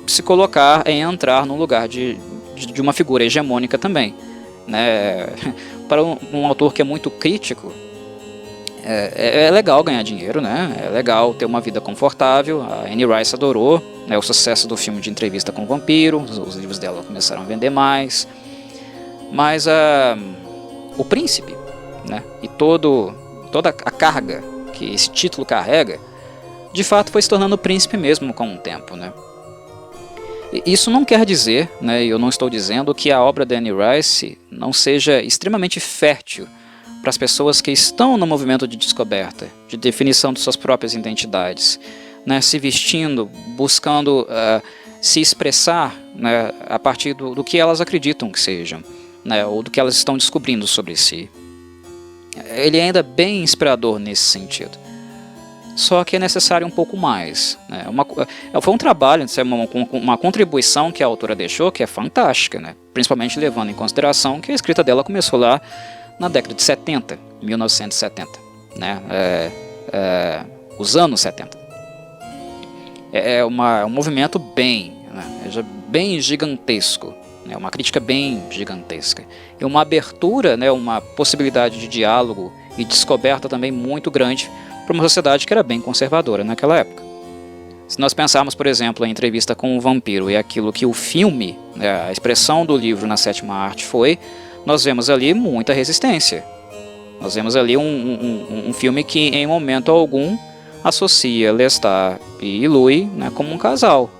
se colocar, é entrar no lugar de uma figura hegemônica também, né? Para um autor que é muito crítico, é legal ganhar dinheiro, né? É legal ter uma vida confortável. A Anne Rice adorou, né, o sucesso do filme de entrevista com o vampiro, os livros dela começaram a vender mais. Mas o príncipe, né, e toda a carga que esse título carrega, de fato foi se tornando príncipe mesmo com o tempo, né. Isso não quer dizer, né, eu não estou dizendo que a obra da Anne Rice não seja extremamente fértil para as pessoas que estão no movimento de descoberta, de definição de suas próprias identidades, né, se vestindo, buscando se expressar, né, a partir do que elas acreditam que sejam, né, ou do que elas estão descobrindo sobre si. Ele é ainda bem inspirador nesse sentido. Só que é necessário um pouco mais, né? Foi um trabalho, uma contribuição que a autora deixou que é fantástica, né? Principalmente levando em consideração que a escrita dela começou lá na década de 70, 1970, né? Os anos 70. Um movimento bem gigantesco, né? Uma crítica bem gigantesca. E uma abertura, né? Uma possibilidade de diálogo e descoberta também muito grande para uma sociedade que era bem conservadora naquela época. Se nós pensarmos, por exemplo, a entrevista com o vampiro e aquilo que o filme, né, a expressão do livro na sétima arte foi, nós vemos ali muita resistência. Nós vemos ali um filme que em momento algum associa Lestat e Louis, né, como um casal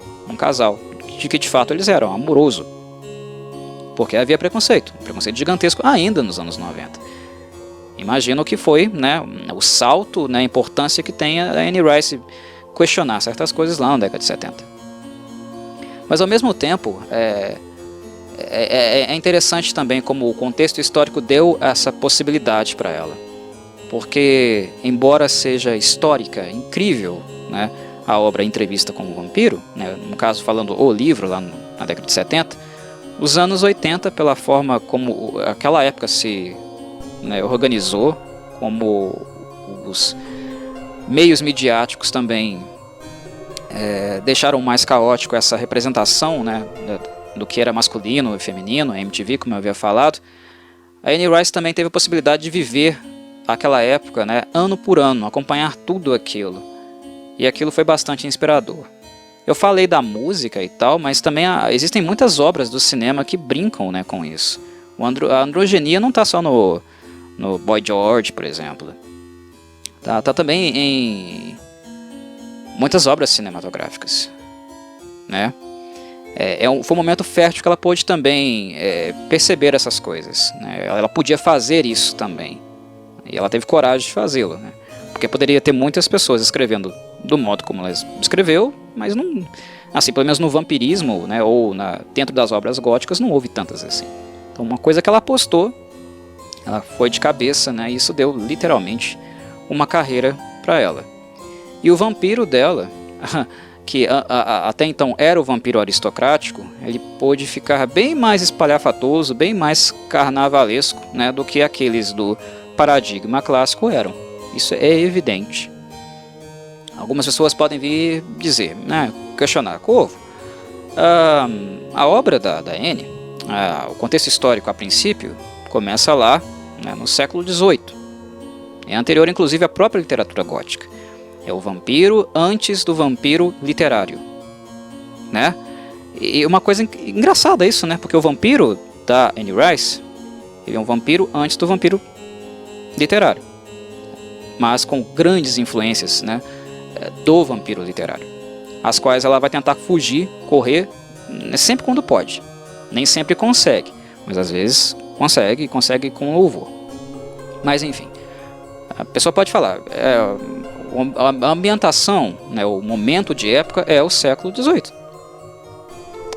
de que de fato eles eram amoroso, porque havia um preconceito gigantesco ainda nos anos 90. Imagino o que foi, né, o salto, né, a importância que tem a Anne Rice questionar certas coisas lá na década de 70. Mas ao mesmo tempo, é interessante também como o contexto histórico deu essa possibilidade para ela. Porque, embora seja histórica, incrível, né, a obra Entrevista com o Vampiro, né, no caso falando o livro lá na década de 70, os anos 80, pela forma como aquela época se, né, organizou, como os meios midiáticos também deixaram mais caótico essa representação, né, do que era masculino e feminino, a MTV, como eu havia falado. A Anne Rice também teve a possibilidade de viver aquela época, né, ano por ano, acompanhar tudo aquilo, e aquilo foi bastante inspirador. Eu falei da música e tal, mas também existem muitas obras do cinema que brincam, né, com isso. A androgenia não está só no Boy George, por exemplo. Tá também em muitas obras cinematográficas, né? Foi um momento fértil que ela pôde também perceber essas coisas, né? Ela podia fazer isso também. E ela teve coragem de fazê-lo, né? Porque poderia ter muitas pessoas escrevendo do modo como ela escreveu, mas não, assim, pelo menos no vampirismo, né, ou dentro das obras góticas não houve tantas assim. Então uma coisa que ela apostou, ela foi de cabeça, né, e isso deu literalmente uma carreira para ela. E o vampiro dela, que até então era o vampiro aristocrático, ele pôde ficar bem mais espalhafatoso, bem mais carnavalesco, né, do que aqueles do paradigma clássico eram. Isso é evidente. Algumas pessoas podem vir dizer, né, questionar, Corvo, a obra da Anne, o contexto histórico a princípio, começa lá, né, no século XVIII. É anterior inclusive à própria literatura gótica. É o vampiro antes do vampiro literário, né? E uma coisa engraçada isso, né? Porque o vampiro da Anne Rice, ele é um vampiro antes do vampiro literário, mas com grandes influências, né, do vampiro literário, as quais ela vai tentar fugir, correr, sempre quando pode. Nem sempre consegue, mas às vezes consegue com louvor. Mas enfim, a pessoa pode falar, a ambientação, né, o momento de época é o século XVIII.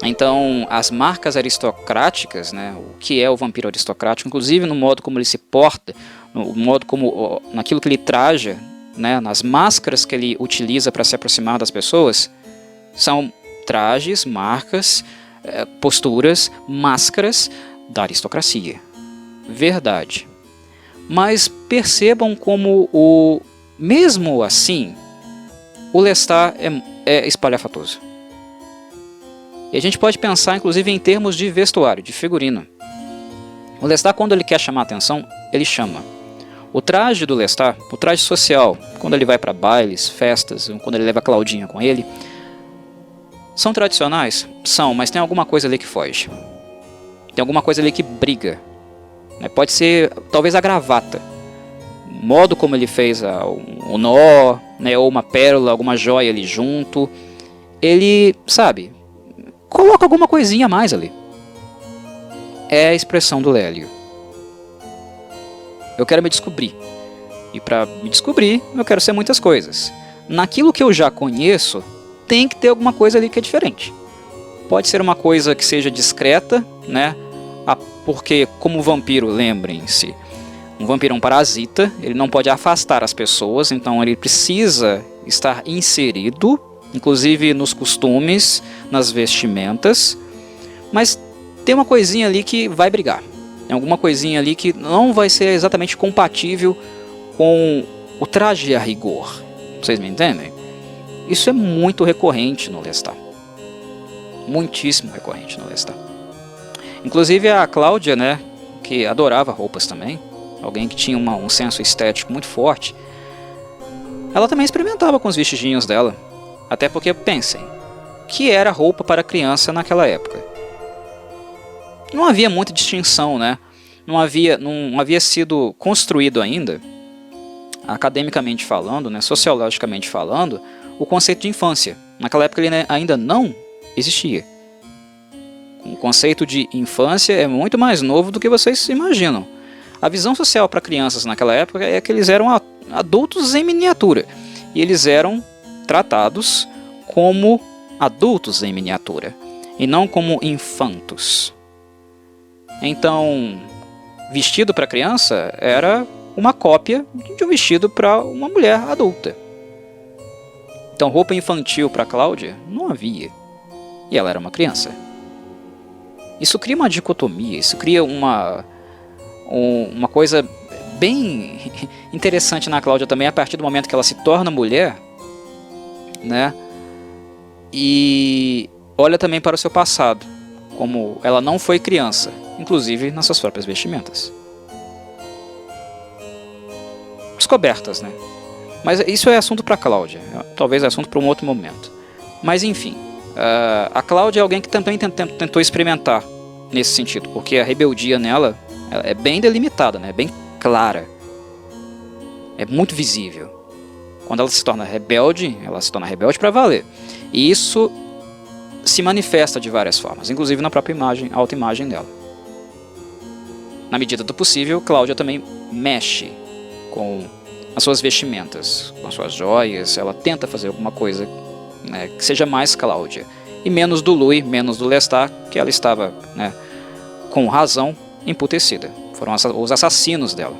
Então, as marcas aristocráticas, né, o que é o vampiro aristocrático, inclusive no modo como ele se porta, no modo como, naquilo que ele traja, né, nas máscaras que ele utiliza para se aproximar das pessoas, são trajes, marcas, posturas, máscaras da aristocracia. Verdade. Mas percebam como mesmo assim, o Lestat é espalhafatoso. E a gente pode pensar inclusive em termos de vestuário, de figurino. O Lestat, quando ele quer chamar a atenção, ele chama. O traje do Lestat, o traje social, quando ele vai para bailes, festas, quando ele leva a Claudinha com ele, são tradicionais? São, mas tem alguma coisa ali que foge. Tem alguma coisa ali que briga. Pode ser, talvez, a gravata. o modo como ele fez o nó, né, ou uma pérola, alguma joia ali junto, ele, sabe, coloca alguma coisinha a mais ali. É a expressão do Lélio. Eu quero me descobrir. E para me descobrir, eu quero ser muitas coisas. Naquilo que eu já conheço, tem que ter alguma coisa ali que é diferente. Pode ser uma coisa que seja discreta, né? Porque, como vampiro, lembrem-se, um vampiro é um parasita, ele não pode afastar as pessoas, então ele precisa estar inserido, inclusive nos costumes, nas vestimentas, mas tem uma coisinha ali que vai brigar. Tem alguma coisinha ali que não vai ser exatamente compatível com o traje a rigor. Vocês me entendem? Isso é muito recorrente no Lestat. Muitíssimo recorrente no Lestat. Inclusive a Cláudia, né, que adorava roupas também, alguém que tinha um senso estético muito forte, ela também experimentava com os vestidinhos dela. Até porque, pensem, que era roupa para criança naquela época? Não havia muita distinção, né? Não havia sido construído ainda, academicamente falando, né, sociologicamente falando, o conceito de infância. Naquela época ele ainda não existia. O conceito de infância é muito mais novo do que vocês imaginam. A visão social para crianças naquela época é que eles eram adultos em miniatura. E eles eram tratados como adultos em miniatura, e não como infantos. Então, vestido para criança era uma cópia de um vestido para uma mulher adulta. Então, roupa infantil para Cláudia não havia. E ela era uma criança. Isso cria uma dicotomia, isso cria uma coisa bem interessante na Cláudia também, a partir do momento que ela se torna mulher, né? E olha também para o seu passado, como ela não foi criança, inclusive nas suas próprias vestimentas. Descobertas, né? Mas isso é assunto para Cláudia, talvez é assunto para um outro momento. Mas enfim, a Cláudia é alguém que também tentou experimentar nesse sentido, porque a rebeldia nela é bem delimitada, né? É bem clara, é muito visível. Quando ela se torna rebelde para valer. E isso se manifesta de várias formas, inclusive na própria autoimagem dela. Na medida do possível, Cláudia também mexe com as suas vestimentas, com as suas joias. Ela tenta fazer alguma coisa, né, que seja mais Cláudia. E menos do Louis, menos do Lestat, que ela estava, né, com razão, emputecida. Foram os assassinos dela.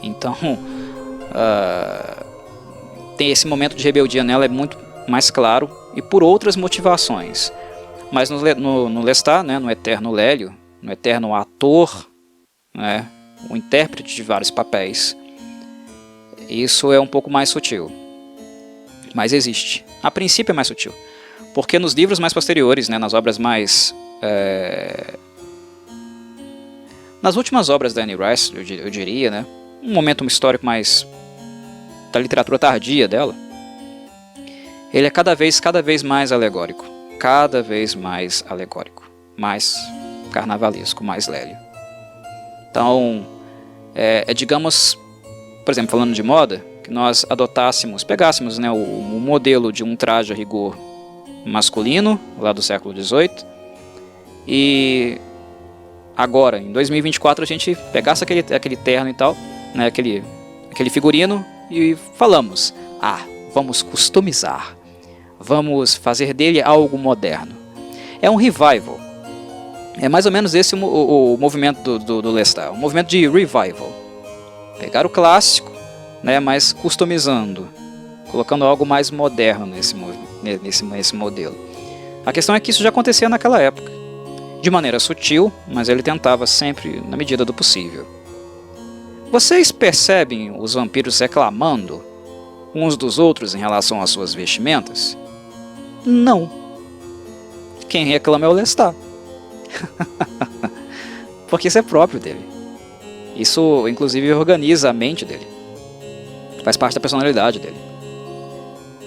Então, tem esse momento de rebeldia nela, é muito mais claro, e por outras motivações. Mas no Lestat, né, no eterno Lélio, no eterno ator, né, o intérprete de vários papéis, isso é um pouco mais sutil. Mas existe. A princípio é mais sutil. Porque nos livros mais posteriores, né, nas obras mais... nas últimas obras da Anne Rice, eu diria, né, um momento histórico mais da literatura tardia dela, ele é cada vez mais alegórico. Cada vez mais alegórico. Mais carnavalesco, mais Lélio. Então, digamos, por exemplo, falando de moda, que nós pegássemos, né, o modelo de um traje a rigor masculino, lá do século XVIII, e agora, em 2024, a gente pegasse aquele terno e tal, né, aquele figurino, e falamos, vamos customizar, vamos fazer dele algo moderno. É um revival. É mais ou menos esse o movimento do Lestat, um movimento de revival. Pegar o clássico, né, mas customizando, colocando algo mais moderno nesse modelo. A questão é que isso já acontecia naquela época, de maneira sutil, mas ele tentava sempre na medida do possível. Vocês percebem os vampiros reclamando uns dos outros em relação às suas vestimentas? Não. Quem reclama é o Lestat. Porque isso é próprio dele. Isso, inclusive, organiza a mente dele. Faz parte da personalidade dele.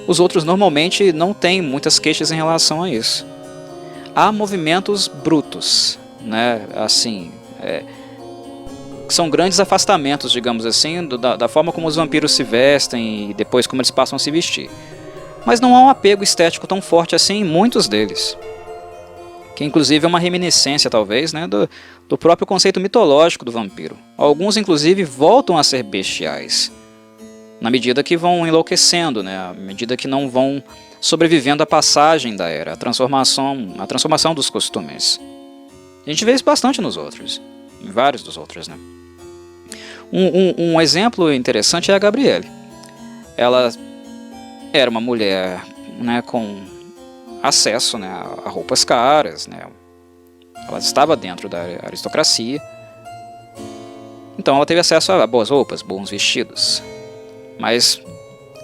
Os outros normalmente não têm muitas queixas em relação a isso. Há movimentos brutos, né? Assim, que são grandes afastamentos, digamos assim, da forma como os vampiros se vestem e depois como eles passam a se vestir. Mas não há um apego estético tão forte assim em muitos deles, que inclusive é uma reminiscência, talvez, né, do próprio conceito mitológico do vampiro. Alguns, inclusive, voltam a ser bestiais, na medida que vão enlouquecendo, né, à medida que não vão sobrevivendo à passagem da era, a transformação dos costumes. A gente vê isso bastante nos outros, em vários dos outros, né. Um exemplo interessante é a Gabrielle. Ela era uma mulher, né, com acesso, né, a roupas caras, né. Ela estava dentro da aristocracia, então ela teve acesso a boas roupas, bons vestidos. Mas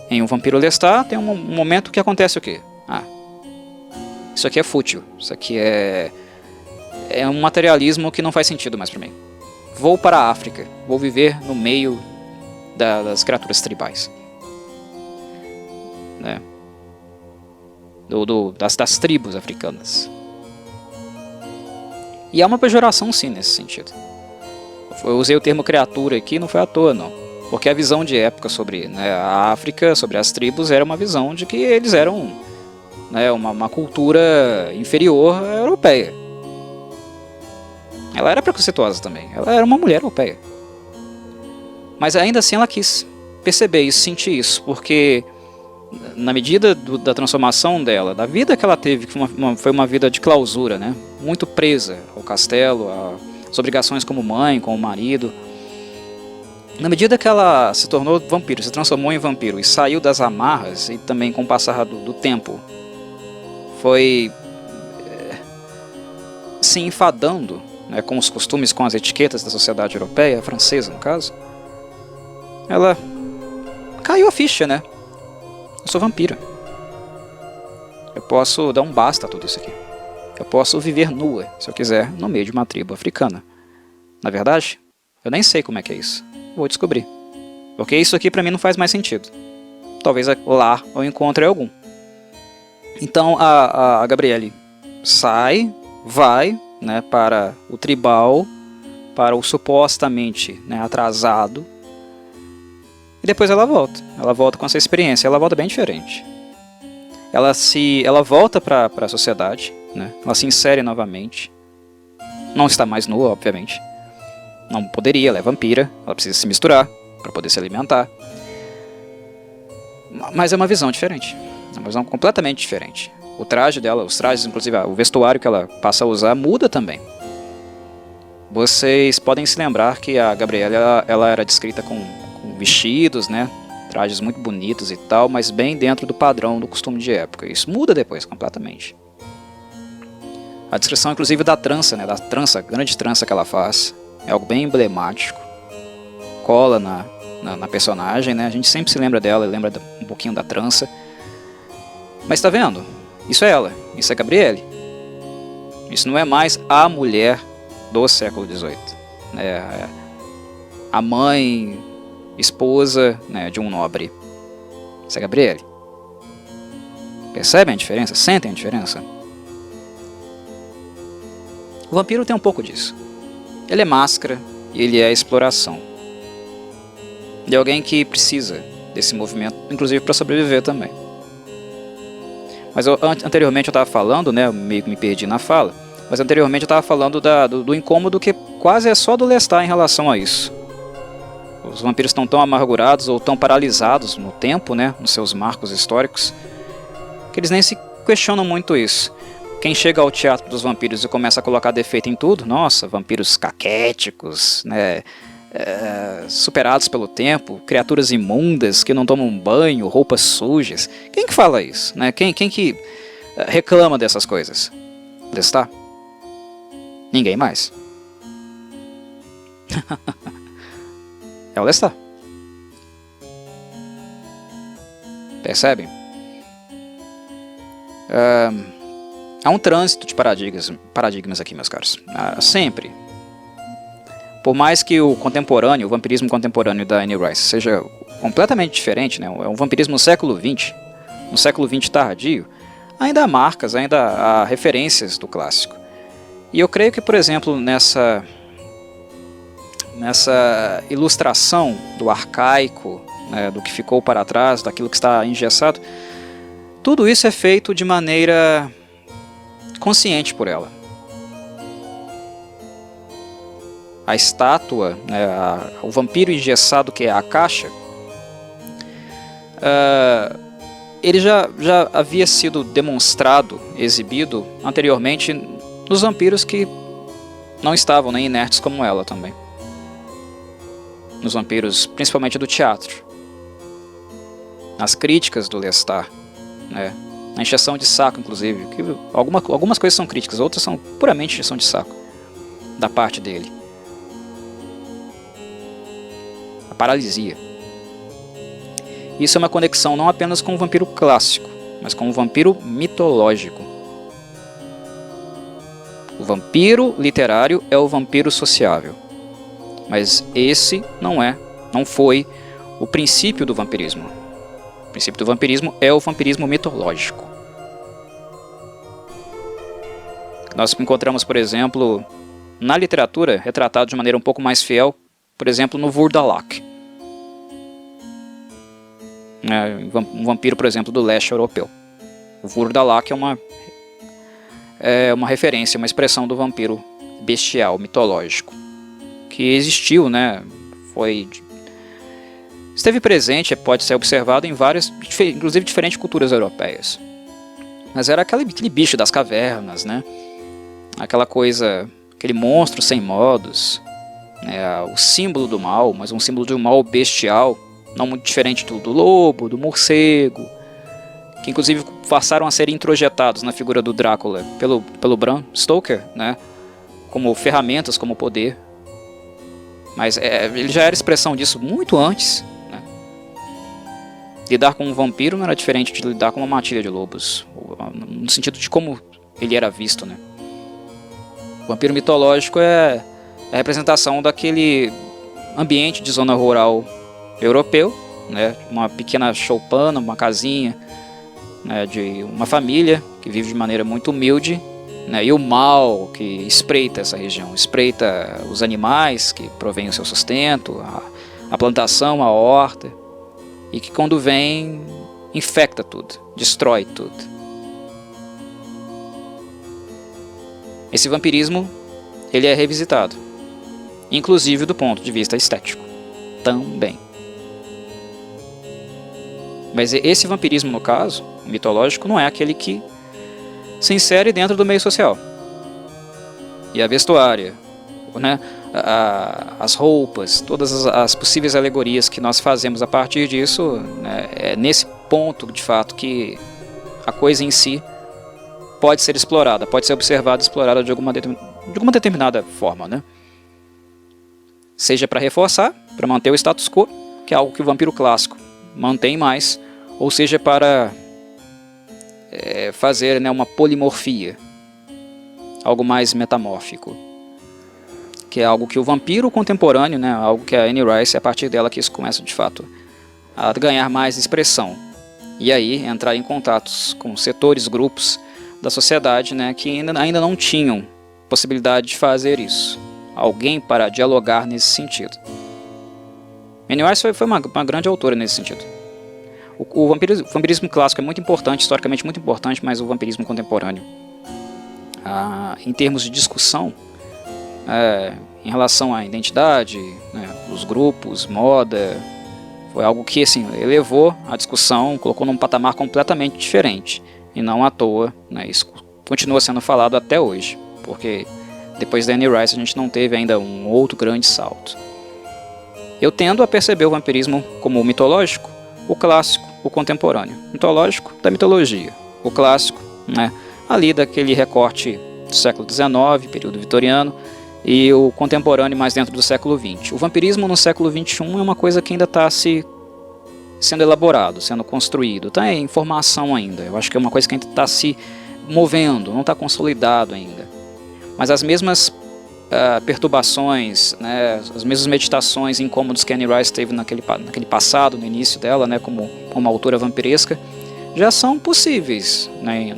em Um Vampiro Lestat tem um momento que acontece o quê? Isso aqui é fútil, isso aqui é um materialismo que não faz sentido mais para mim. Vou para a África, vou viver no meio das criaturas tribais, né? Das tribos africanas. E há uma pejoração sim nesse sentido. Eu usei o termo criatura aqui, não foi à toa não, porque a visão de época sobre, né, a África, sobre as tribos, era uma visão de que eles eram, né, uma cultura inferior à europeia. Ela era preconceituosa também, ela era uma mulher europeia. Mas ainda assim ela quis perceber isso, sentir isso, porque na medida da transformação dela, da vida que ela teve, que foi uma vida de clausura, né, muito presa ao castelo, às obrigações como mãe, como marido. Na medida que ela se tornou vampiro, se transformou em vampiro e saiu das amarras, e também com o passar do tempo foi se enfadando, né, com os costumes, com as etiquetas da sociedade europeia, francesa no caso, ela caiu a ficha, né? Eu sou vampira. Eu posso dar um basta a tudo isso aqui. Eu posso viver nua, se eu quiser, no meio de uma tribo africana. Na verdade, eu nem sei como é que é isso. Vou descobrir. Porque isso aqui pra mim não faz mais sentido. Talvez lá eu encontre algum. Então a Gabrielle vai, né, para o tribal, para o supostamente, né, atrasado, e depois ela volta com essa experiência, ela volta bem diferente. Ela volta para a sociedade, né, ela se insere novamente, não está mais nua, obviamente, não poderia, ela é vampira, ela precisa se misturar para poder se alimentar, mas é uma visão diferente, é uma visão completamente diferente. O traje dela, os trajes, inclusive o vestuário que ela passa a usar muda também. Vocês podem se lembrar que a Gabrielle ela era descrita com vestidos, né, trajes muito bonitos e tal, mas bem dentro do padrão do costume de época. Isso muda depois completamente. A descrição inclusive da trança, né, a grande trança que ela faz, é algo bem emblemático. Cola na personagem, né, a gente sempre se lembra dela, lembra um pouquinho da trança. Mas tá vendo? Isso é ela, isso é Gabrielle. Isso não é mais a mulher do século XVIII. É a mãe, esposa, né, de um nobre. Isso é Gabrielle. Percebem a diferença? Sentem a diferença? O vampiro tem um pouco disso. Ele é máscara e ele é exploração. De alguém que precisa desse movimento, inclusive para sobreviver também. Mas anteriormente eu estava falando, né, eu meio que me perdi na fala, mas anteriormente eu estava falando do incômodo que quase é só do Lestat em relação a isso. Os vampiros estão tão amargurados ou tão paralisados no tempo, né, nos seus marcos históricos, que eles nem se questionam muito isso. Quem chega ao teatro dos vampiros e começa a colocar defeito em tudo, nossa, vampiros caquéticos, né, superados pelo tempo, criaturas imundas que não tomam banho, roupas sujas. Quem que fala isso, né? Quem que reclama dessas coisas? Lestat? Ninguém mais. É o Lestat. Percebem? Há um trânsito de paradigmas aqui, meus caros. Sempre. Por mais que o vampirismo contemporâneo da Anne Rice seja completamente diferente, né? É um vampirismo no século XX, no século XX tardio, ainda há marcas, ainda há referências do clássico. E eu creio que, por exemplo, nessa ilustração do arcaico, né, do que ficou para trás, daquilo que está engessado, tudo isso é feito de maneira consciente por ela. A estátua, né, o vampiro engessado, que é a caixa, ele já havia sido demonstrado, exibido anteriormente nos vampiros que não estavam nem inertes como ela também. Nos vampiros, principalmente do teatro. Nas críticas do Lestat, né? Na encheção de saco, inclusive. Que algumas coisas são críticas, outras são puramente encheção de saco da parte dele. A paralisia. Isso é uma conexão não apenas com o vampiro clássico, mas com o vampiro mitológico. O vampiro literário é o vampiro sociável. Mas esse não foi o princípio do vampirismo. O princípio do vampirismo é o vampirismo mitológico. Nós encontramos, por exemplo, na literatura, retratado de maneira um pouco mais fiel, por exemplo, no Vurdalak. Um vampiro, por exemplo, do leste europeu. O Vurdalak é uma referência, uma expressão do vampiro bestial, mitológico, que existiu, né? Esteve presente, pode ser observado em várias, inclusive diferentes culturas europeias. Mas era aquele bicho das cavernas, né? Aquela coisa, aquele monstro sem modos, né? O símbolo do mal, mas um símbolo de um mal bestial, não muito diferente do lobo, do morcego, que inclusive passaram a ser introjetados na figura do Drácula pelo Bram Stoker, né? Como ferramentas, como poder. Mas ele já era expressão disso muito antes, né? Lidar com um vampiro não era diferente de lidar com uma matilha de lobos, no sentido de como ele era visto, né? O vampiro mitológico é a representação daquele ambiente de zona rural europeu, né? Uma pequena choupana, uma casinha, né? De uma família que vive de maneira muito humilde, né? E o mal que espreita essa região, espreita os animais que provêm o seu sustento, a plantação, a horta, e que quando vem infecta tudo, destrói tudo. Esse vampirismo, ele é revisitado, inclusive do ponto de vista estético, também. Mas esse vampirismo, no caso, mitológico, não é aquele que se insere dentro do meio social. E a vestuária, né, as roupas, todas as possíveis alegorias que nós fazemos a partir disso, né, é nesse ponto, de fato, que a coisa em si pode ser explorada, pode ser observada e explorada de alguma determinada forma, né? Seja para reforçar, para manter o status quo, que é algo que o vampiro clássico mantém mais, ou seja para fazer, né, uma polimorfia, algo mais metamórfico, que é algo que o vampiro contemporâneo, né, algo que a Anne Rice, a partir dela que isso começa de fato a ganhar mais expressão, e aí entrar em contatos com setores, grupos da sociedade, né, que ainda não tinham possibilidade de fazer isso, alguém para dialogar nesse sentido. Anne Rice foi uma grande autora nesse sentido. O vampirismo clássico é muito importante, historicamente muito importante, mas o vampirismo contemporâneo, em termos de discussão, em relação à identidade, né, os grupos, moda, foi algo que assim, elevou a discussão, colocou num patamar completamente diferente. E não à toa, né, isso continua sendo falado até hoje, porque depois da Anne Rice a gente não teve ainda um outro grande salto. Eu tendo a perceber o vampirismo como o mitológico, o clássico, o contemporâneo. Mitológico da mitologia, o clássico, né, ali daquele recorte do século XIX, período vitoriano, e o contemporâneo mais dentro do século XX. O vampirismo no século XXI é uma coisa que ainda está sendo elaborado, sendo construído, está em formação ainda. Eu acho que é uma coisa que ainda está se movendo, não está consolidado ainda. Mas as mesmas perturbações, né, as mesmas meditações, incômodos que Anne Rice teve naquele passado, no início dela, né, como uma autora vampiresca, já são possíveis, né,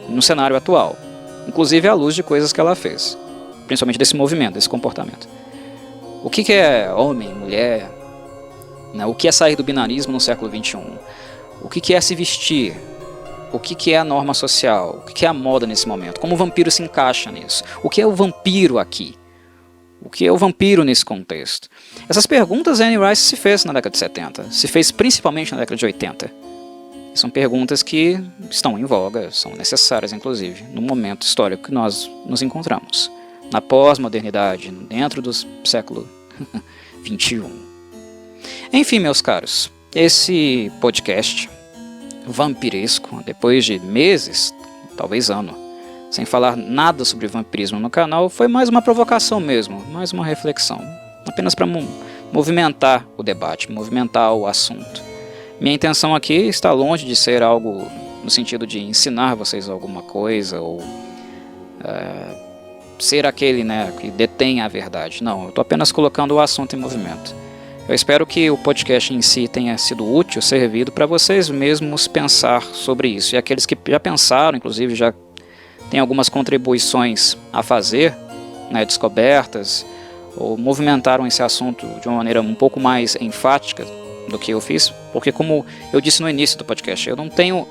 no cenário atual, inclusive à luz de coisas que ela fez, principalmente desse movimento, desse comportamento. O que é homem, mulher? Né? O que é sair do binarismo no século XXI? O que é se vestir? O que é a norma social? O que é a moda nesse momento? Como o vampiro se encaixa nisso? O que é o vampiro aqui? O que é o vampiro nesse contexto? Essas perguntas Anne Rice se fez na década de 70, se fez principalmente na década de 80. São perguntas que estão em voga, são necessárias inclusive, no momento histórico que nós nos encontramos. Na pós-modernidade, dentro do século XXI. Enfim, meus caros, esse podcast vampiresco, depois de meses, talvez ano, sem falar nada sobre vampirismo no canal, foi mais uma provocação mesmo, mais uma reflexão, apenas para movimentar o debate, movimentar o assunto. Minha intenção aqui está longe de ser algo no sentido de ensinar vocês alguma coisa ou ser aquele, né, que detém a verdade. Não, eu estou apenas colocando o assunto em movimento. Eu espero que o podcast em si tenha sido útil, servido para vocês mesmos pensar sobre isso. E aqueles que já pensaram, inclusive já tem algumas contribuições a fazer, né, descobertas, ou movimentaram esse assunto de uma maneira um pouco mais enfática do que eu fiz, porque como eu disse no início do podcast, eu não tenho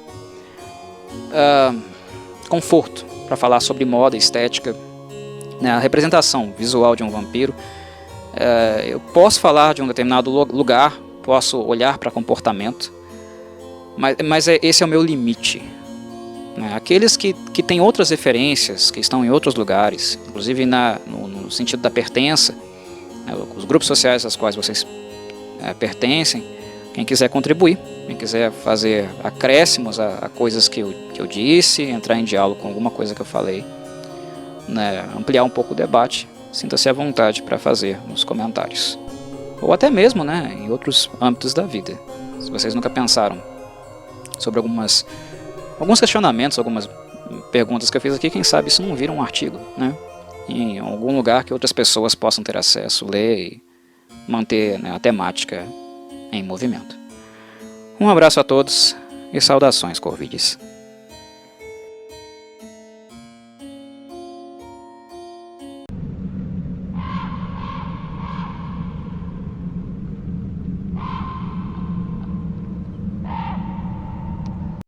conforto para falar sobre moda, estética, né, a representação visual de um vampiro. Eu posso falar de um determinado lugar, posso olhar para comportamento, mas esse é o meu limite. Aqueles que têm outras referências, que estão em outros lugares, inclusive no sentido da pertença, né, os grupos sociais aos quais vocês pertencem, quem quiser contribuir, quem quiser fazer acréscimos a coisas que eu disse, entrar em diálogo com alguma coisa que eu falei, né, ampliar um pouco o debate, sinta-se à vontade para fazer nos comentários. Ou até mesmo, né, em outros âmbitos da vida. Se vocês nunca pensaram sobre alguns questionamentos, algumas perguntas que eu fiz aqui, quem sabe isso não vira um artigo, né? Em algum lugar que outras pessoas possam ter acesso, ler e manter, né, a temática em movimento. Um abraço a todos e saudações, Corvides.